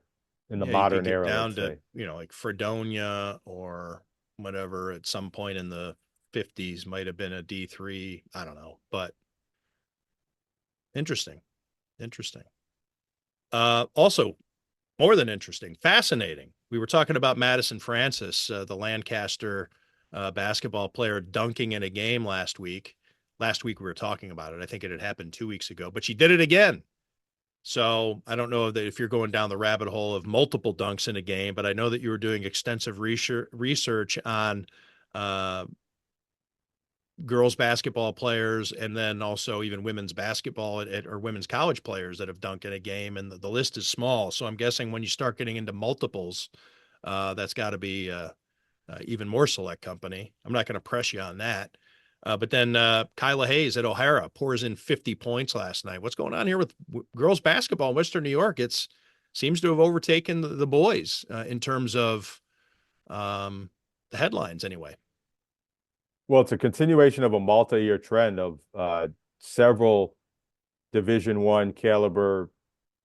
in the modern era. Down to, like Fredonia or whatever at some point in the 50s might have been a D3. I don't know, but interesting. Also, more than interesting, fascinating. We were talking about Madison Francis, the Lancaster basketball player, dunking in a game last week. Last week we were talking about it. I think it had happened 2 weeks ago, but she did it again. So I don't know that if you're going down the rabbit hole of multiple dunks in a game, but I know that you were doing extensive research on girls basketball players, and then also even women's basketball or women's college players that have dunked in a game. And the list is small. So I'm guessing when you start getting into multiples, that's got to be even more select company. I'm not going to press you on that. But then Kyla Hayes at O'Hara pours in 50 points last night. What's going on here with girls basketball in Western New York? It seems to have overtaken the boys in terms of the headlines anyway. Well, it's a continuation of a multi-year trend of several Division I caliber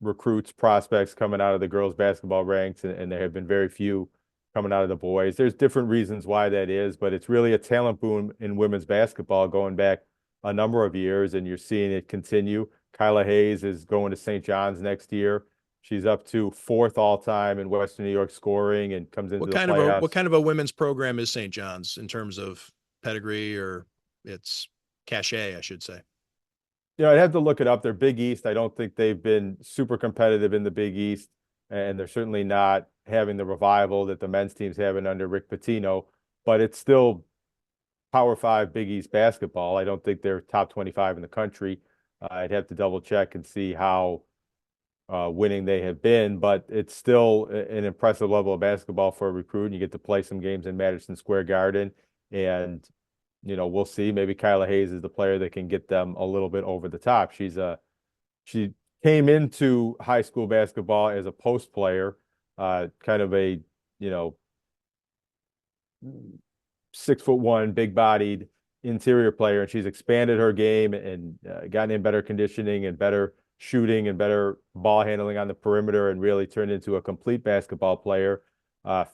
recruits, prospects coming out of the girls basketball ranks, and there have been very few coming out of the boys. There's different reasons why that is, but it's really a talent boom in women's basketball going back a number of years, and you're seeing it continue. Kyla Hayes is going to St. John's next year. She's up to 4th all-time in Western New York scoring and comes into the playoffs. What kind of a women's program is St. John's in terms of pedigree or its cachet, I should say? I'd have to look it up. They're Big East. I don't think they've been super competitive in the Big East, and they're certainly not having the revival that the men's team's having under Rick Pitino, but it's still Power 5 Big East basketball. I don't think they're top 25 in the country. I'd have to double check and see how winning they have been, but it's still an impressive level of basketball for a recruit, and you get to play some games in Madison Square Garden, and we'll see. Maybe Kyla Hayes is the player that can get them a little bit over the top. She came into high school basketball as a post player, kind of a 6'1", big bodied interior player, and she's expanded her game and gotten in better conditioning and better shooting and better ball handling on the perimeter and really turned into a complete basketball player.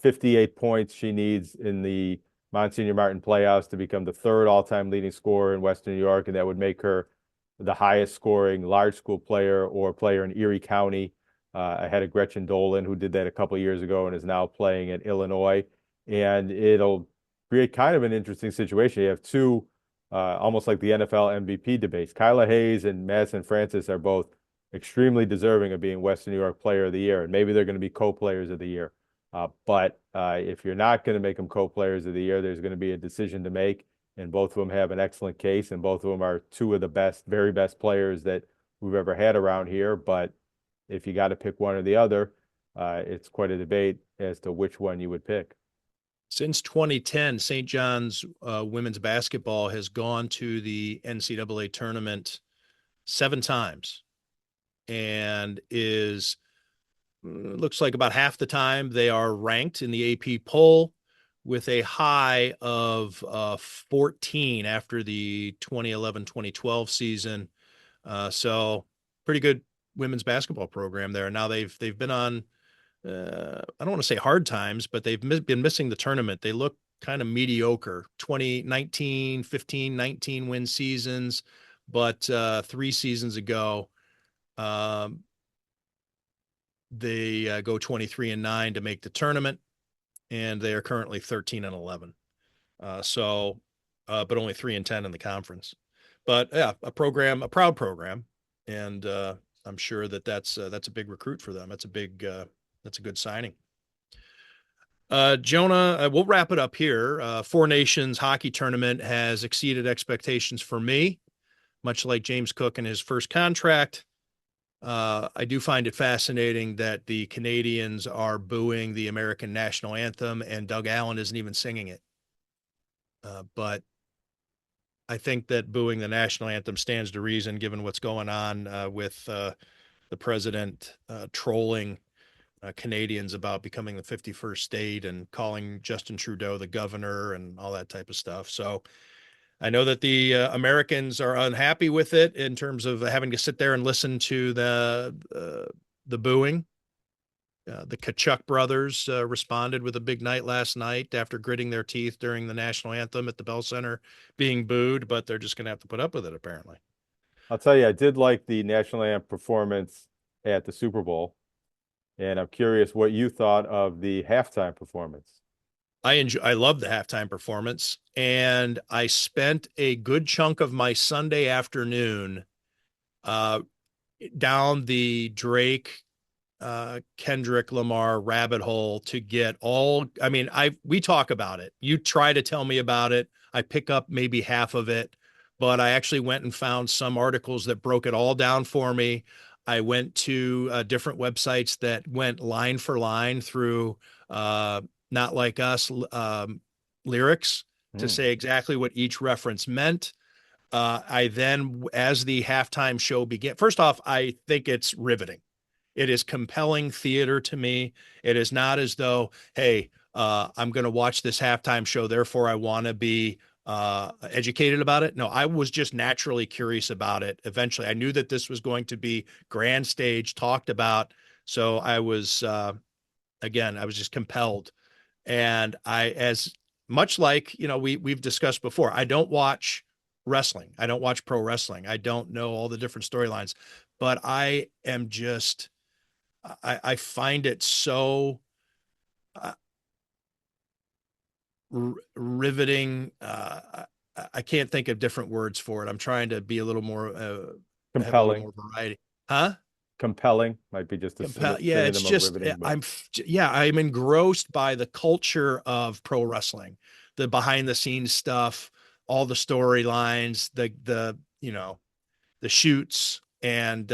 58 points she needs in the Monsignor Martin playoffs to become the third all-time leading scorer in Western New York, and that would make her the highest scoring large school player or player in Erie County, ahead of Gretchen Dolan, who did that a couple of years ago and is now playing at Illinois. And it'll create kind of an interesting situation. You have two, almost like the NFL MVP debates. Kyla Hayes and Madison Francis are both extremely deserving of being Western New York Player of the Year, and maybe they're going to be co-players of the year. But if you're not going to make them co-players of the year, there's going to be a decision to make, and both of them have an excellent case, and both of them are two of the best, very best players that we've ever had around here. But if you got to pick one or the other, it's quite a debate as to which one you would pick. Since 2010, St. John's women's basketball has gone to the NCAA tournament 7 times and is looks like about half the time they are ranked in the AP poll, with a high of 14 after the 2011-2012 season. So pretty good women's basketball program there. Now they've been on, I don't want to say hard times, but they've been missing the tournament. They look kind of mediocre, 2019, 15, 19 win seasons. But 3 seasons ago, they go 23-9 to make the tournament, and they are currently 13-11. But only 3-10 in the conference. But yeah, a proud program, and I'm sure that's a big recruit for them. That's a good signing. Jonah, we'll wrap it up here. Four Nations hockey tournament has exceeded expectations for me, much like James Cook in his first contract. I do find it fascinating that the Canadians are booing the American national anthem and Doug Allen isn't even singing it. But I think that booing the national anthem stands to reason, given what's going on with the president trolling Canadians about becoming the 51st state and calling Justin Trudeau the governor and all that type of stuff. So I know that the Americans are unhappy with it in terms of having to sit there and listen to the booing. The Kachuk brothers responded with a big night last night after gritting their teeth during the national anthem at the Bell Center being booed, but they're just going to have to put up with it, apparently. I'll tell you, I did like the national anthem performance at the Super Bowl, and I'm curious what you thought of the halftime performance. I love the halftime performance, and I spent a good chunk of my Sunday afternoon down the Drake Kendrick Lamar rabbit hole to get all, I mean, we talk about it. You try to tell me about it. I pick up maybe half of it, but I actually went and found some articles that broke it all down for me. I went to different websites that went line for line through Not Like Us lyrics to say exactly what each reference meant. I then, as the halftime show began, first off, I think it's riveting. It is compelling theater to me. It is not as though, hey, I'm going to watch this halftime show, therefore I want to be educated about it. No, I was just naturally curious about it. Eventually, I knew that this was going to be grand stage, talked about. So I was, again, I was just compelled. And as much like, we've discussed before, I don't watch wrestling. I don't watch pro wrestling. I don't know all the different storylines, but I am just, I find it so riveting. I can't think of different words for it. I'm trying to be a little more compelling, have a little more variety. Huh? Compelling might be just a yeah. It's just I'm engrossed by the culture of pro wrestling, the behind the scenes stuff, all the storylines, the shoots, and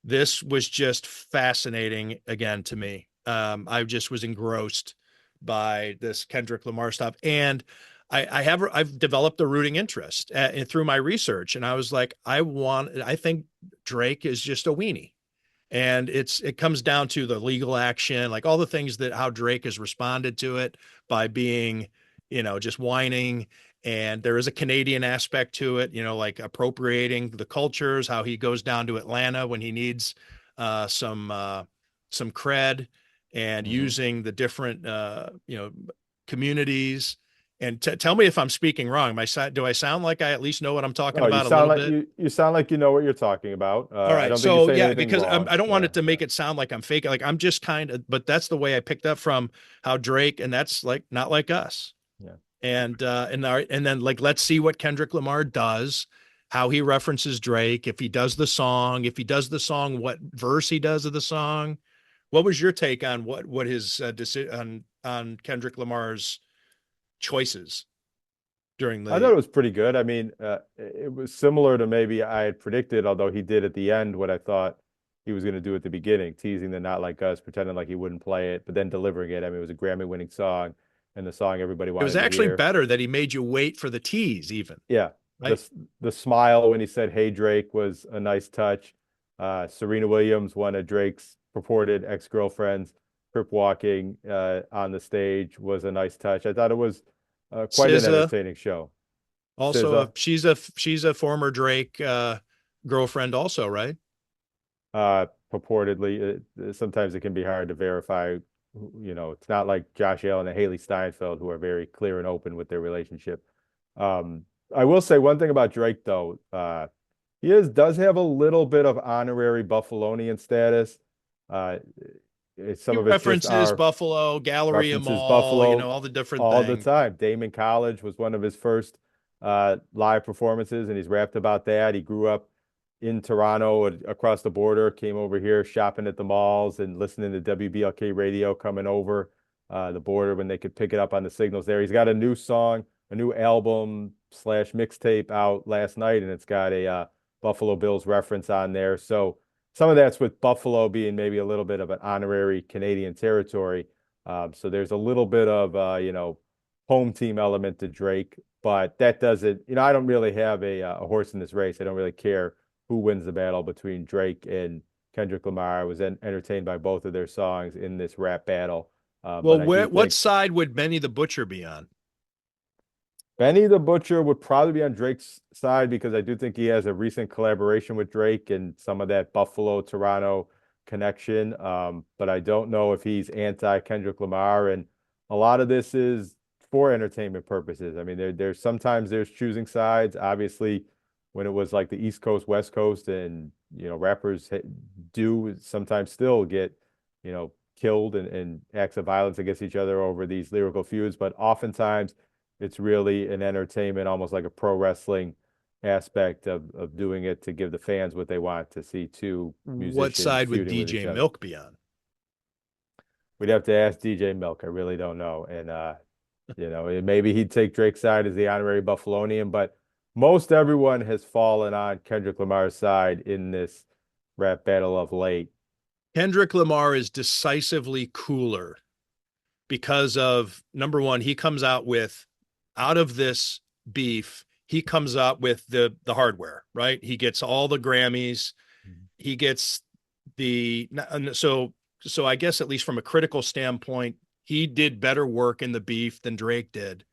this was just fascinating again to me. I just was engrossed by this Kendrick Lamar stuff, and I've developed a rooting interest through my research, and I was like, I think Drake is just a weenie, and it comes down to the legal action, like all the things that how Drake has responded to it by being, just whining. And there is a Canadian aspect to it, like appropriating the cultures, how he goes down to Atlanta when he needs some cred, and using the different, communities. And tell me if I'm speaking wrong. Do I sound like I at least know what I'm talking Oh, you about a sound little like bit? you sound like you know what you're talking about. All I right. don't think you're So saying yeah, anything because wrong. I don't want Yeah, it to yeah. make it sound like I'm faking. Like I'm just but that's the way I picked up from how Drake, and that's like not like us. Yeah. And then like, let's see what Kendrick Lamar does, how he references Drake, if he does the song, what verse he does of the song. What was your take on what his decision on Kendrick Lamar's choices during I thought the? it was pretty good. I mean, it was similar to maybe I had predicted, although he did at the end what I thought he was going to do at the beginning, teasing the Not Like Us, pretending like he wouldn't play it, but then delivering it. I mean, it was a Grammy-winning song and the song everybody It was wanted to actually hear. better that he made you wait for the tease, even, Yeah, right? the smile when he said "Hey Drake" was a nice touch. Serena Williams, one of Drake's purported ex-girlfriends, crip walking on the stage was a nice touch. I thought it was quite an SZA, entertaining show. also SZA, she's a former Drake girlfriend, also, right? purportedly, sometimes it can be hard to verify. It's not like Josh Allen and Haley Steinfeld, who are very clear and open with their relationship. Um, I will say one thing about Drake, though. Does have a little bit of honorary Buffalonian status. Uh, He some of it's just references our Buffalo, Galleria references Mall, Buffalo all the different all the things. time. Damon College was one of his first live performances, and he's rapped about that. He grew up in Toronto, across the border, came over here shopping at the malls and listening to WBLK radio coming over the border when they could pick it up on the signals there. He's got a new song, a new album slash mixtape out last night, and it's got a Buffalo Bills reference on there. So some of that's with Buffalo being maybe a little bit of an honorary Canadian territory. So there's a little bit of home team element to Drake, but that doesn't, I don't really have a horse in this race. I don't really care who wins the battle between Drake and Kendrick Lamar. I was entertained by both of their songs in this rap battle. Well, But I do what think side would Benny the Butcher be on? Benny the Butcher would probably be on Drake's side because I do think he has a recent collaboration with Drake and some of that Buffalo Toronto connection. But I don't know if he's anti Kendrick Lamar, and a lot of this is for entertainment purposes. I mean, there's sometimes there's choosing sides. Obviously, when it was like the East Coast, West Coast, and rappers do sometimes still get killed and acts of violence against each other over these lyrical feuds, but oftentimes it's really an entertainment, almost like a pro wrestling aspect of doing it to give the fans what they want to see two What musicians side would feuding with each DJ other. Milk be on? We'd have to ask DJ Milk. I really don't know. And maybe he'd take Drake's side as the honorary Buffalonian, but most everyone has fallen on Kendrick Lamar's side in this rap battle of late. Kendrick Lamar is decisively cooler because of, number one, he comes out of this beef, he comes out with the hardware, right? He gets all the Grammys. He gets so I guess, at least from a critical standpoint, he did better work in the beef than Drake did.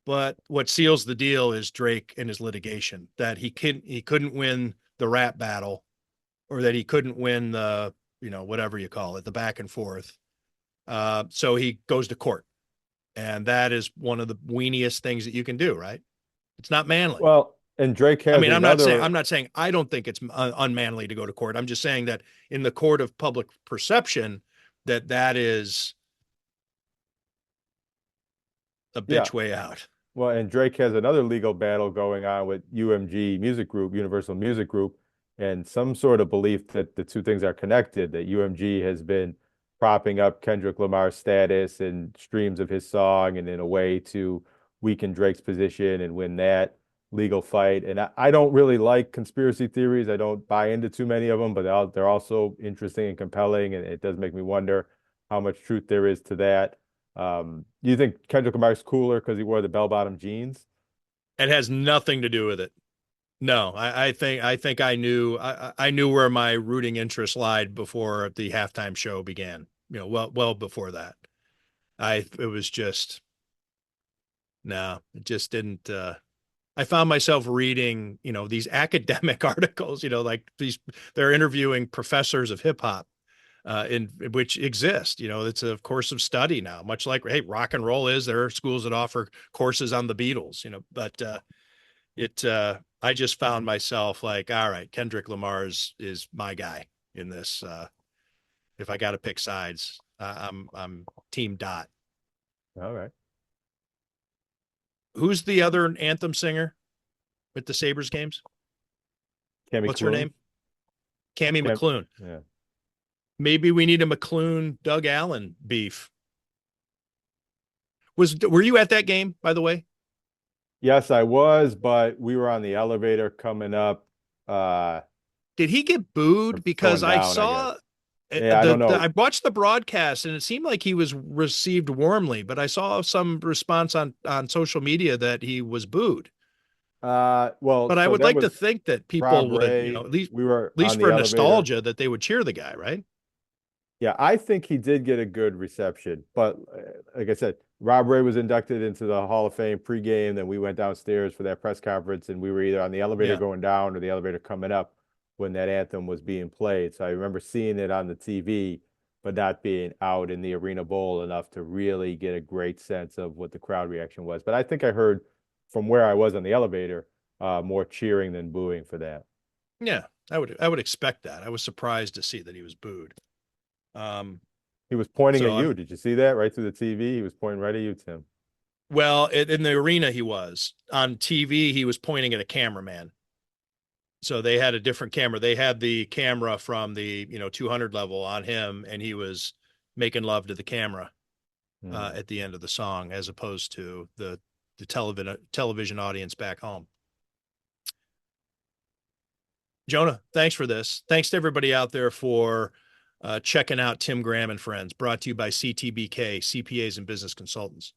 But what seals the deal is Drake and his litigation, that he couldn't win the rap battle, or that he couldn't win the, whatever you call it, the back and forth. So he goes to court. And that is one of the weeniest things that you can do, right? It's not manly. Well, and Drake I has mean, another. I'm not saying I don't think it's unmanly to go to court. I'm just saying that in the court of public perception, that is a Yeah. bitch way out. Well, and Drake has another legal battle going on with UMG Music Group, Universal Music Group, and some sort of belief that the two things are connected, that UMG has been propping up Kendrick Lamar's status and streams of his song, and in a way to weaken Drake's position and win that legal fight. And I don't really like conspiracy theories. I don't buy into too many of them, but they're also interesting and compelling, and it does make me wonder how much truth there is to that. You think Kendrick Lamar's cooler because he wore the bell-bottom jeans? It has nothing to do with it. No, I think I knew where my rooting interest lied before the halftime show began. Well before that. It was just No, it just didn't. I found myself reading, these academic articles, like they're interviewing professors of hip hop, in which exist, it's a course of study now, much like, hey, rock and roll is. There are schools that offer courses on the Beatles, but I just found myself like, all right, Kendrick Lamar is my guy in this. If I got to pick sides, I'm team Dot. All right. Who's the other anthem singer with the Sabres games? Cammy What's her Clune? name? Cammy McClune. Yeah. Maybe we need a McClune Doug Allen beef. Were you at that game, by the way? Yes, I was, but we were on the elevator coming up. Did he get booed? Because going I down, I saw Yeah, I don't know. I watched the broadcast and it seemed like he was received warmly, but I saw some response on social media that he was booed. Well, But I so would that like to was think that people Rob would, Ray. at least We were at least on the for elevator. nostalgia, that they would cheer the guy, right? Yeah, I think he did get a good reception, but like I said, Rob Ray was inducted into the Hall of Fame pregame. Then we went downstairs for that press conference, and we were either on the elevator Yeah. going down or the elevator coming up when that anthem was being played. So I remember seeing it on the TV, but not being out in the Arena Bowl enough to really get a great sense of what the crowd reaction was. But I think I heard from where I was on the elevator, more cheering than booing for that. Yeah, I would expect that. I was surprised to see that he was booed. He was pointing So at you. Did you see that right through the TV? He was pointing right at you, Tim. Well, in the arena, he was on TV. He was pointing at a cameraman. So they had a different camera. They had the camera from the 200 level on him, and he was making love to the camera at the end of the song, as opposed to the television audience back home. Jonah, thanks for this. Thanks to everybody out there for checking out Tim Graham and Friends, brought to you by CTBK, CPAs and Business Consultants.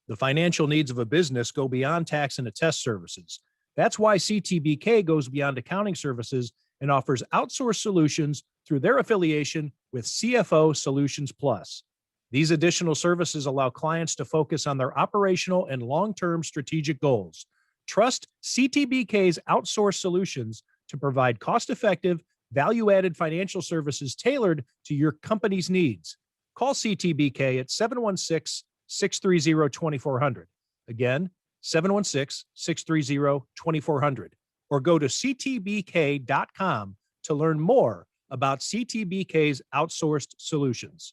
The financial needs of a business go beyond tax and attest services. That's why CTBK goes beyond accounting services and offers outsourced solutions through their affiliation with CFO Solutions Plus. These additional services allow clients to focus on their operational and long-term strategic goals. Trust CTBK's outsourced solutions to provide cost-effective, value-added financial services tailored to your company's needs. Call CTBK at 716-630-2400. Again, 716-630-2400. Or go to ctbk.com to learn more about CTBK's outsourced solutions.